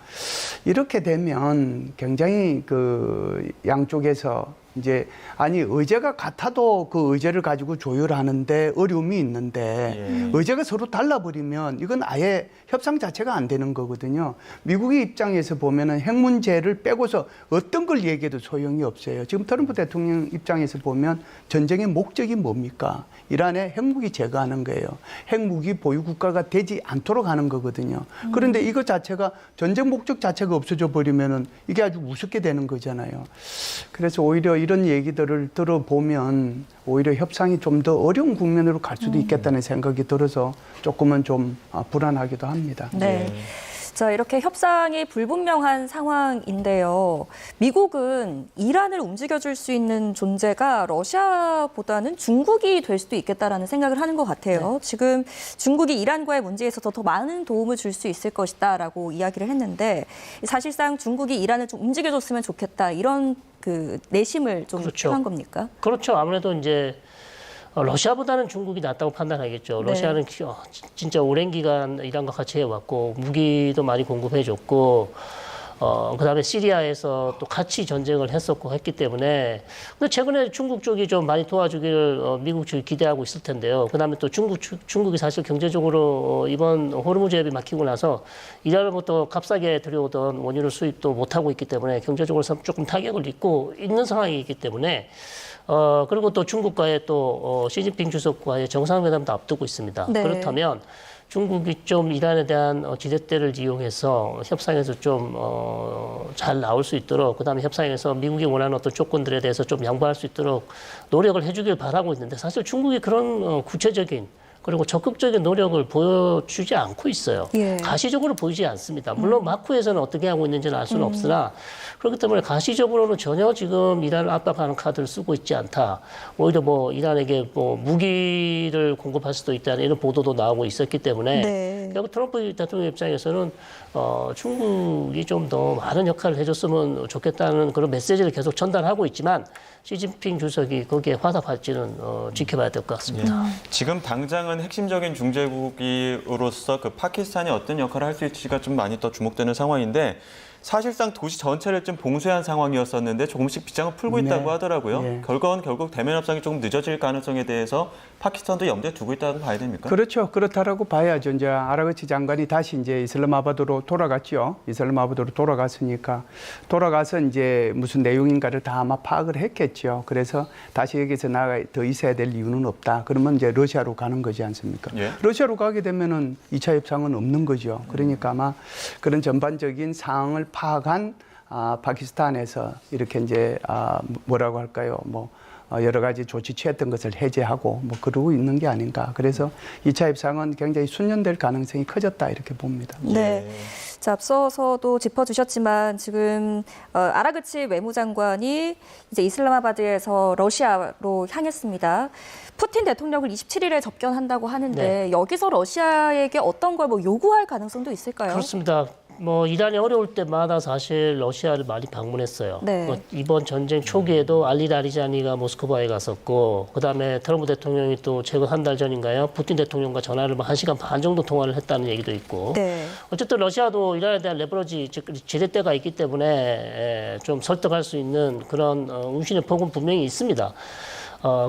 이렇게 되면 굉장히 그 양쪽에서 이제 아니 의제가 같아도 그 의제를 가지고 조율하는데 어려움이 있는데 의제가 서로 달라버리면 이건 아예 협상 자체가 안 되는 거거든요. 미국의 입장에서 보면은 핵 문제를 빼고서 어떤 걸 얘기해도 소용이 없어요. 지금 트럼프 대통령 입장에서 보면 전쟁의 목적이 뭡니까? 이란에 핵무기 제거하는 거예요. 핵무기 보유 국가가 되지 않도록 하는 거거든요. 그런데 이거 자체가 전쟁 목적 자체가 없어져 버리면은 이게 아주 우습게 되는 거잖아요. 그래서 오히려 이런 얘기들을 들어보면 오히려 협상이 좀 더 어려운 국면으로 갈 수도 있겠다는 생각이 들어서 조금은 좀 불안하기도 합니다. 네. 자, 이렇게 협상이 불분명한 상황인데요. 미국은 이란을 움직여줄 수 있는 존재가 러시아보다는 중국이 될 수도 있겠다라는 생각을 하는 것 같아요. 네. 지금 중국이 이란과의 문제에 있어서 더 많은 도움을 줄 수 있을 것이다라고 이야기를 했는데, 사실상 중국이 이란을 좀 움직여줬으면 좋겠다 이런 그 내심을 좀 표한 겁니까? 그렇죠. 아무래도 이제 러시아보다는 중국이 낫다고 판단하겠죠. 네. 러시아는 진짜 오랜 기간 이란과 같이 해왔고 무기도 많이 공급해줬고 그다음에 시리아에서 또 같이 전쟁을 했었고 했기 때문에, 근데 최근에 중국 쪽이 좀 많이 도와주기를 미국 쪽이 기대하고 있을 텐데요. 그다음에 또 중국이 사실 경제적으로 이번 호르무즈 해협이 막히고 나서 이란으로부터 값싸게 들여오던 원유를 수입도 못하고 있기 때문에 경제적으로 조금 타격을 입고 있는 상황이기 때문에 그리고 또 중국과의 또 시진핑 주석과의 정상회담도 앞두고 있습니다. 네. 그렇다면 중국이 좀 이란에 대한 지렛대를 이용해서 협상에서 좀 잘 나올 수 있도록, 그다음에 협상에서 미국이 원하는 어떤 조건들에 대해서 좀 양보할 수 있도록 노력을 해주길 바라고 있는데, 사실 중국이 그런 구체적인 그리고 적극적인 노력을 보여주지 않고 있어요. 예. 가시적으로 보이지 않습니다. 물론 마쿠에서는 어떻게 하고 있는지는 알 수는 없으나, 그렇기 때문에 가시적으로는 전혀 지금 이란을 압박하는 카드를 쓰고 있지 않다. 오히려 뭐 이란에게 뭐 무기를 공급할 수도 있다는 이런 보도도 나오고 있었기 때문에 네. 결국 트럼프 대통령 입장에서는 중국이 좀 더 많은 역할을 해줬으면 좋겠다는 그런 메시지를 계속 전달하고 있지만, 시진핑 주석이 거기에 화답할지는 지켜봐야 될 것 같습니다. 지금 당장은 핵심적인 중재국으로서 그 파키스탄이 어떤 역할을 할 수 있을지가 좀 많이 더 주목되는 상황인데, 사실상 도시 전체를 좀 봉쇄한 상황이었었는데 조금씩 빗장을 풀고 있다고 네. 하더라고요. 예. 결과는 결국 대면 협상이 조금 늦어질 가능성에 대해서 파키스탄도 염두에 두고 있다고 봐야 됩니까? 그렇죠. 그렇다라고 봐야죠. 이제 아라그치 장관이 다시 이제 이슬람아바드로 돌아갔죠. 이슬람아바드로 돌아갔으니까 돌아가서 이제 무슨 내용인가를 다 아마 파악을 했겠죠. 그래서 다시 여기서 나가 더 있어야 될 이유는 없다. 그러면 이제 러시아로 가는 거지 않습니까? 예. 러시아로 가게 되면은 2차 협상은 없는 거죠. 그러니까 아마 그런 전반적인 상황을 파악한 파키스탄에서 이렇게 이제 뭐라고 할까요? 뭐 여러 가지 조치 취했던 것을 해제하고 뭐 그러고 있는 게 아닌가. 그래서 2차 협상은 굉장히 순년될 가능성이 커졌다 이렇게 봅니다. 네. 자, 앞서서도 짚어주셨지만 지금 아라그치 외무장관이 이제 이슬람아바드에서 러시아로 향했습니다. 푸틴 대통령을 27일에 접견한다고 하는데 네. 여기서 러시아에게 어떤 걸 뭐 요구할 가능성도 있을까요? 그렇습니다. 뭐 이란이 어려울 때마다 사실 러시아를 많이 방문했어요. 네. 뭐 이번 전쟁 초기에도 알리 라리자니가 모스크바에 갔었고, 그다음에 트럼프 대통령이 또 최근 한 달 전인가요? 푸틴 대통령과 전화를 1시간 반 정도 통화를 했다는 얘기도 있고. 네. 어쨌든 러시아도 이란에 대한 레버러지, 즉 지렛대가 있기 때문에 좀 설득할 수 있는 그런 운신의 폭은 분명히 있습니다.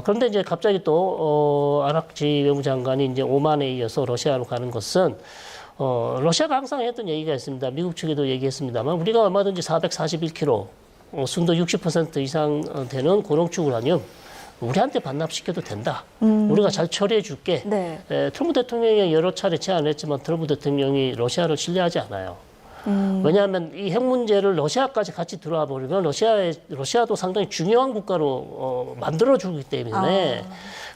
그런데 이제 갑자기 또 아라그치 외무장관이 이제 오만에 이어서 러시아로 가는 것은 러시아가 항상 했던 얘기가 있습니다. 미국 측에도 얘기했습니다만 우리가 얼마든지 441kg, 순도 60% 이상 되는 고농축 우라늄 우리한테 반납시켜도 된다. 우리가 잘 처리해 줄게. 네. 트럼프 대통령이 여러 차례 제안을 했지만 트럼프 대통령이 러시아를 신뢰하지 않아요. 왜냐하면 이 핵 문제를 러시아까지 같이 들어와 버리면 러시아도 상당히 중요한 국가로 만들어주기 때문에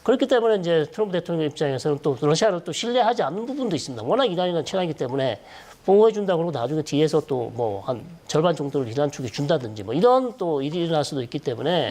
그렇기 때문에 이제 트럼프 대통령 입장에서는 또 러시아를 또 신뢰하지 않는 부분도 있습니다. 워낙 이란이랑 친하기 때문에 보호해준다 그러고 나중에 뒤에서 또 뭐 한 절반 정도를 이란 쪽이 준다든지 뭐 이런 또 일이 일어날 수도 있기 때문에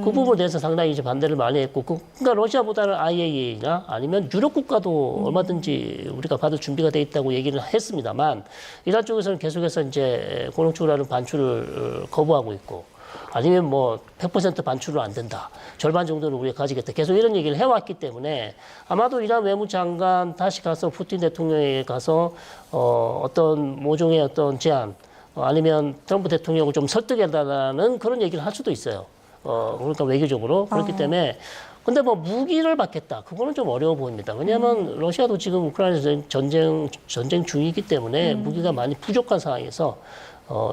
그 부분에 대해서 상당히 이제 반대를 많이 했고, 그러니까 러시아보다는 IAEA나 아니면 유럽 국가도 얼마든지 우리가 받을 준비가 돼 있다고 얘기를 했습니다만 이란 쪽에서는 계속해서 이제 고농축 우라늄 반출을 거부하고 있고, 아니면 뭐 100% 반출은 안 된다. 절반 정도는 우리가 가지겠다. 계속 이런 얘기를 해왔기 때문에 아마도 이란 외무장관 다시 가서 푸틴 대통령에게 가서 어떤 모종의 어떤 제안 아니면 트럼프 대통령을 좀 설득해달라는 그런 얘기를 할 수도 있어요. 그러니까 외교적으로. 그렇기 때문에 근데 뭐 무기를 받겠다. 그거는 좀 어려워 보입니다. 왜냐하면 러시아도 지금 우크라이나에서 전쟁 중이기 때문에 무기가 많이 부족한 상황에서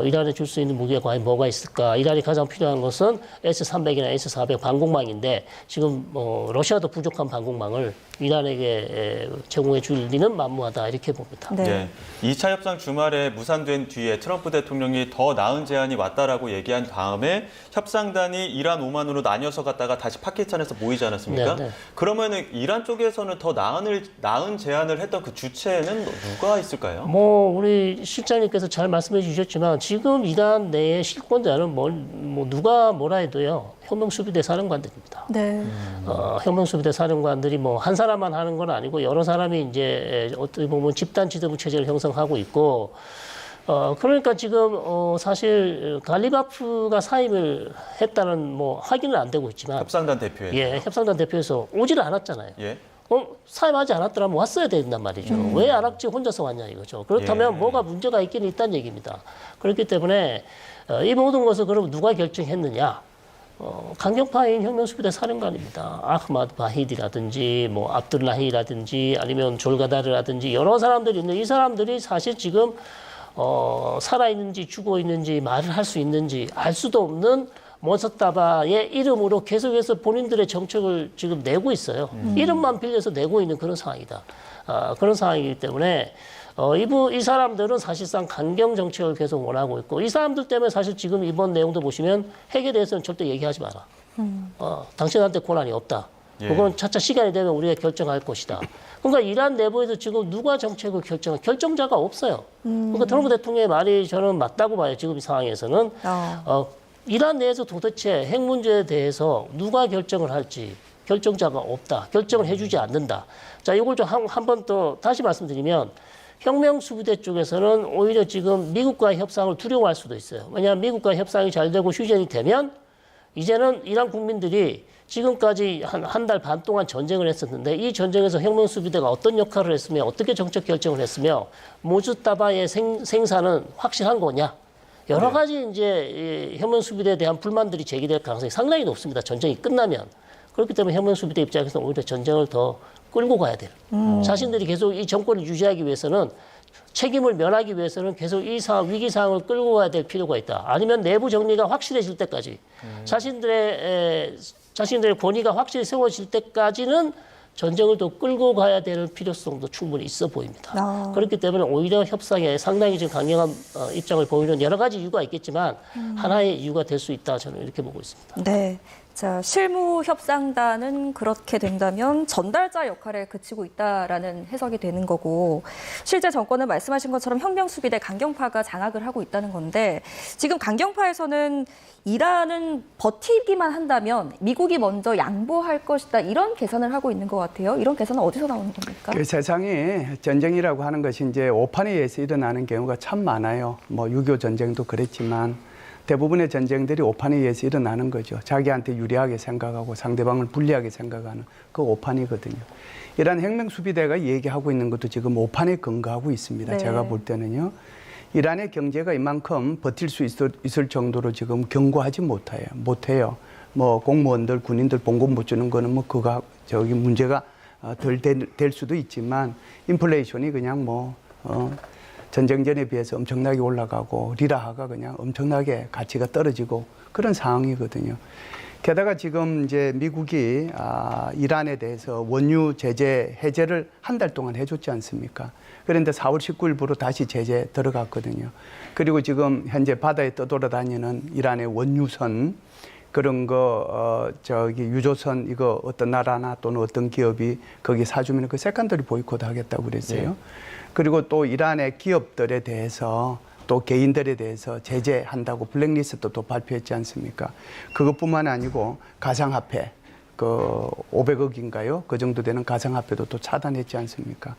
이란에 줄 수 있는 무기가 과연 뭐가 있을까? 이란이 가장 필요한 것은 S-300이나 S-400 방공망인데 지금 러시아도 부족한 방공망을 이란에게 제공해 줄 리는 만무하다 이렇게 봅니다. 네. 2차 협상 주말에 무산된 뒤에 트럼프 대통령이 더 나은 제안이 왔다라고 얘기한 다음에 협상단이 이란 오만으로 나뉘어서 갔다가 다시 파키스탄에서 모이지 않았습니까? 네, 네. 그러면은 이란 쪽에서는 더 나은 제안을 했던 그 주체는 누가 있을까요? 뭐 우리 실장님께서 잘 말씀해 주셨지만 지금 이란 내의 실권자는 뭐 누가 뭐라 해도요 혁명수비대 사령관들입니다. 네. 혁명수비대 사령관들이 뭐 한 사람만 하는 건 아니고 여러 사람이 이제 어떻게 보면 집단 지도부 체제를 형성하고 있고, 그러니까 지금 사실 갈리바프가 사임을 했다는 뭐 확인은 안 되고 있지만 협상단 대표에 예, 협상단 대표에서 오지를 않았잖아요. 예. 사임하지 않았더라면 왔어야 된단 말이죠. 왜 아락지 혼자서 왔냐 이거죠. 그렇다면 뭐가 문제가 있긴 있다는 얘기입니다. 그렇기 때문에 이 모든 것을 그럼 누가 결정했느냐? 강경파인 혁명수비대 사령관입니다. 아흐마드 바히디라든지 뭐 압둘라히라든지 아니면 졸가다르라든지 여러 사람들이 있는 이 사람들이 사실 지금 살아있는지 죽어있는지 말을 할 수 있는지 알 수도 없는 모사타바의 이름으로 계속해서 본인들의 정책을 지금 내고 있어요. 이름만 빌려서 내고 있는 그런 상황이다. 그런 상황이기 때문에 이 사람들은 사실상 강경 정책을 계속 원하고 있고, 이 사람들 때문에 사실 지금 이번 내용도 보시면 핵에 대해서는 절대 얘기하지 마라. 당신한테 권한이 없다. 그건 차차 시간이 되면 우리가 결정할 것이다. 그러니까 이란 내부에서 지금 누가 정책을 결정자가 없어요. 그러니까 트럼프 대통령의 말이 저는 맞다고 봐요. 지금 이 상황에서는. 이란 내에서 도대체 핵 문제에 대해서 누가 결정을 할지 결정자가 없다. 결정을 해주지 않는다. 자, 이걸 좀 한 번 더 다시 말씀드리면 혁명수비대 쪽에서는 오히려 지금 미국과의 협상을 두려워할 수도 있어요. 왜냐하면 미국과 협상이 잘 되고 휴전이 되면 이제는 이란 국민들이 지금까지 한 달 반 동안 전쟁을 했었는데 이 전쟁에서 혁명수비대가 어떤 역할을 했으며 어떻게 정책 결정을 했으며 모즈타바의 생사는 확실한 거냐. 여러 가지 이제 혁명 수비대에 대한 불만들이 제기될 가능성이 상당히 높습니다. 전쟁이 끝나면. 그렇기 때문에 혁명 수비대 입장에서는 오히려 전쟁을 더 끌고 가야 돼요. 자신들이 계속 이 정권을 유지하기 위해서는 책임을 면하기 위해서는 계속 이 상황, 위기 상황을 끌고 가야 될 필요가 있다. 아니면 내부 정리가 확실해질 때까지 자신들의 권위가 확실히 세워질 때까지는 전쟁을 더 끌고 가야 되는 필요성도 충분히 있어 보입니다. 그렇기 때문에 오히려 협상에 상당히 좀 강경한 입장을 보이는 여러 가지 이유가 있겠지만 하나의 이유가 될 수 있다. 저는 이렇게 보고 있습니다. 네. 자, 실무협상단은 그렇게 된다면 전달자 역할에 그치고 있다라는 해석이 되는 거고, 실제 정권은 말씀하신 것처럼 혁명수비대 강경파가 장악을 하고 있다는 건데, 지금 강경파에서는 이란은 버티기만 한다면 미국이 먼저 양보할 것이다, 이런 계산을 하고 있는 것 같아요. 이런 계산은 어디서 나오는 겁니까? 그 세상에 전쟁이라고 하는 것이 이제 오판에 의해서 일어나는 경우가 참 많아요. 뭐 6.25 전쟁도 그랬지만 대부분의 전쟁들이 오판에 의해서 일어나는 거죠. 자기한테 유리하게 생각하고 상대방을 불리하게 생각하는 그 오판이거든요. 이란 혁명수비대가 얘기하고 있는 것도 지금 오판에 근거하고 있습니다. 네. 제가 볼 때는요. 이란의 경제가 이만큼 버틸 수 있을 정도로 지금 견고하지 못해요. 뭐 공무원들, 군인들 봉급 못 주는 거는 뭐 그거 문제가 덜 될 수도 있지만 인플레이션이 그냥 전쟁 전에 비해서 엄청나게 올라가고 리라화가 그냥 엄청나게 가치가 떨어지고 그런 상황이거든요. 게다가 지금 이제 미국이 이란에 대해서 원유 제재 해제를 한 달 동안 해줬지 않습니까? 그런데 4월 19일부로 다시 제재 들어갔거든요. 그리고 지금 현재 바다에 떠돌아다니는 이란의 원유선 그런 거 유조선 이거 어떤 나라나 또는 어떤 기업이 거기 사주면 그 세컨더리 보이콧 하겠다고 그랬어요. 네. 그리고 또 이란의 기업들에 대해서 또 개인들에 대해서 제재한다고 블랙리스트도 발표했지 않습니까? 그것뿐만 아니고 가상화폐 그 500억인가요? 그 정도 되는 가상화폐도 또 차단했지 않습니까?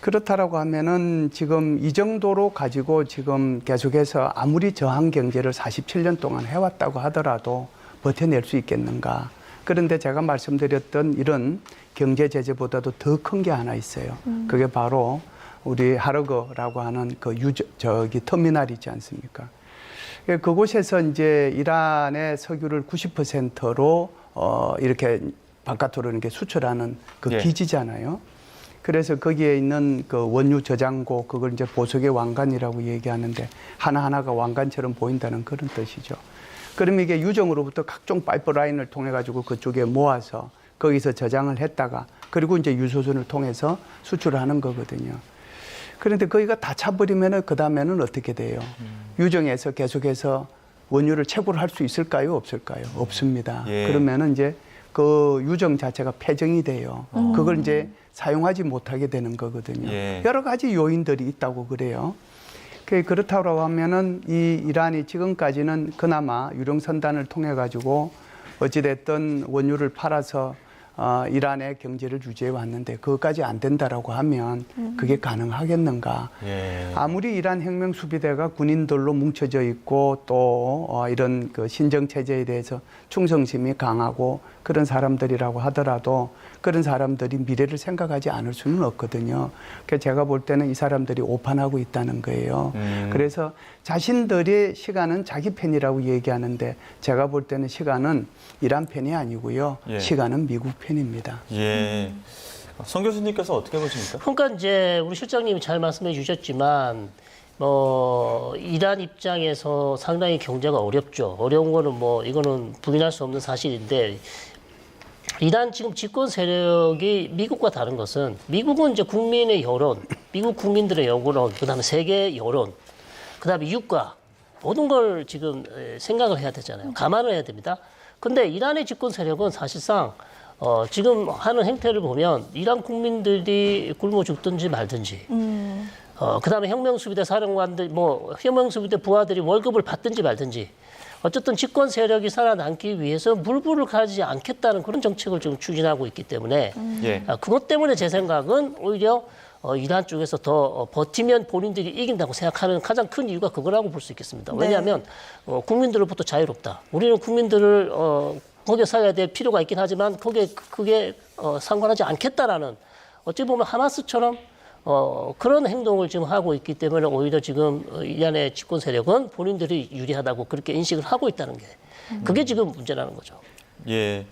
그렇다라고 하면은 지금 이 정도로 가지고 지금 계속해서 아무리 저항 경제를 47년 동안 해왔다고 하더라도 버텨낼 수 있겠는가? 그런데 제가 말씀드렸던 이런 경제 제재보다도 더 큰 게 하나 있어요. 그게 바로 우리 하르거라고 하는 그 터미널 있지 않습니까? 그곳에서 이제 이란의 석유를 90%로 이렇게 바깥으로 이렇게 수출하는 그 기지잖아요. 그래서 거기에 있는 그 원유 저장고 그걸 이제 보석의 왕관이라고 얘기하는데 하나하나가 왕관처럼 보인다는 그런 뜻이죠. 그럼 이게 유정으로부터 각종 파이프라인을 통해 가지고 그쪽에 모아서 거기서 저장을 했다가 그리고 이제 유소선을 통해서 수출을 하는 거거든요. 그런데 거기가 다 차버리면은 그 다음에는 어떻게 돼요? 유정에서 계속해서 원유를 채굴을 할 수 있을까요? 없을까요? 없습니다. 그러면은 이제 그 유정 자체가 폐정이 돼요. 그걸 이제 사용하지 못하게 되는 거거든요. 여러 가지 요인들이 있다고 그래요. 그렇다고 하면은 이 이란이 지금까지는 그나마 유령선단을 통해 가지고 어찌됐든 원유를 팔아서 이란의 경제를 유지해 왔는데 그것까지 안 된다라고 하면 그게 가능하겠는가? 아무리 이란 혁명 수비대가 군인들로 뭉쳐져 있고 또 이런 그 신정 체제에 대해서 충성심이 강하고 그런 사람들이라고 하더라도 그런 사람들이 미래를 생각하지 않을 수는 없거든요. 그래서 제가 볼 때는 이 사람들이 오판하고 있다는 거예요. 그래서 자신들의 시간은 자기 편이라고 얘기하는데 제가 볼 때는 시간은 이란 편이 아니고요. 시간은 미국 편입니다. 성 교수님께서 어떻게 보십니까? 그러니까 이제 우리 실장님이 잘 말씀해 주셨지만 이란 입장에서 상당히 경제가 어렵죠. 어려운 거는 이거는 부인할 수 없는 사실인데 이란 지금 집권 세력이 미국과 다른 것은 미국은 이제 국민의 여론, 미국 국민들의 여론, 그다음에 세계 여론, 그다음에 유가 모든 걸 지금 생각을 해야 되잖아요. 감안을 해야 됩니다. 근데 이란의 집권 세력은 사실상 지금 하는 행태를 보면 이란 국민들이 굶어 죽든지 말든지, 그다음에 혁명수비대 사령관들, 혁명수비대 부하들이 월급을 받든지 말든지, 어쨌든 집권 세력이 살아남기 위해서 물불을 가지지 않겠다는 그런 정책을 지금 추진하고 있기 때문에 그것 때문에 제 생각은 오히려 이란 쪽에서 더 버티면 본인들이 이긴다고 생각하는 가장 큰 이유가 그거라고 볼 수 있겠습니다. 왜냐하면 국민들로부터 자유롭다. 우리는 국민들을 거기에 살아야 될 필요가 있긴 하지만 그게 상관하지 않겠다라는 어찌 보면 하마스처럼 그런 행동을 지금 하고 있기 때문에 오히려 지금 이란의 집권 세력은 본인들이 유리하다고 그렇게 인식을 하고 있다는 게 그게 지금 문제라는 거죠. 예,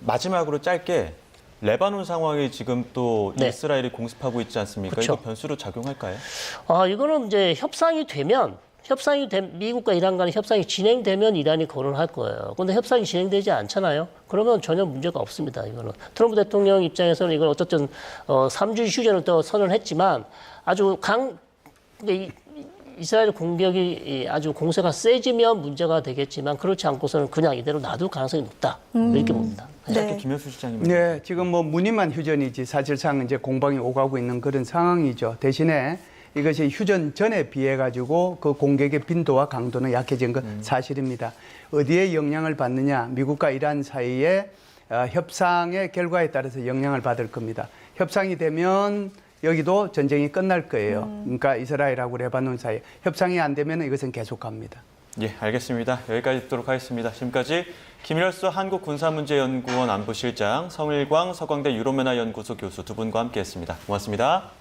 마지막으로 짧게 레바논 상황이 지금 또 네. 이스라엘이 공습하고 있지 않습니까? 그렇죠. 이거 변수로 작용할까요? 이거는 이제 미국과 이란 간의 협상이 진행되면 이란이 거론할 거예요. 그런데 협상이 진행되지 않잖아요. 그러면 전혀 문제가 없습니다. 이거는 트럼프 대통령 입장에서는 이걸 어쨌든 3주 휴전을 또 선언했지만 아주 이스라엘 공격이 아주 공세가 세지면 문제가 되겠지만 그렇지 않고서는 그냥 이대로 놔둘 가능성이 높다. 이렇게 봅니다. 네. 김현수 시장님. 네, 지금 뭐 무늬만 휴전이지 사실상 이제 공방이 오가고 있는 그런 상황이죠. 대신에 이것이 휴전 전에 비해 가지고 그 공격의 빈도와 강도는 약해진 건 사실입니다. 어디에 영향을 받느냐? 미국과 이란 사이의 협상의 결과에 따라서 영향을 받을 겁니다. 협상이 되면 여기도 전쟁이 끝날 거예요. 그러니까 이스라엘하고 레바논 사이 협상이 안 되면 이것은 계속합니다. 예, 알겠습니다. 여기까지 듣도록 하겠습니다. 지금까지 김일수 한국군사문제연구원 안보실장, 성일광 서강대 유로메나 연구소 교수 두 분과 함께했습니다. 고맙습니다.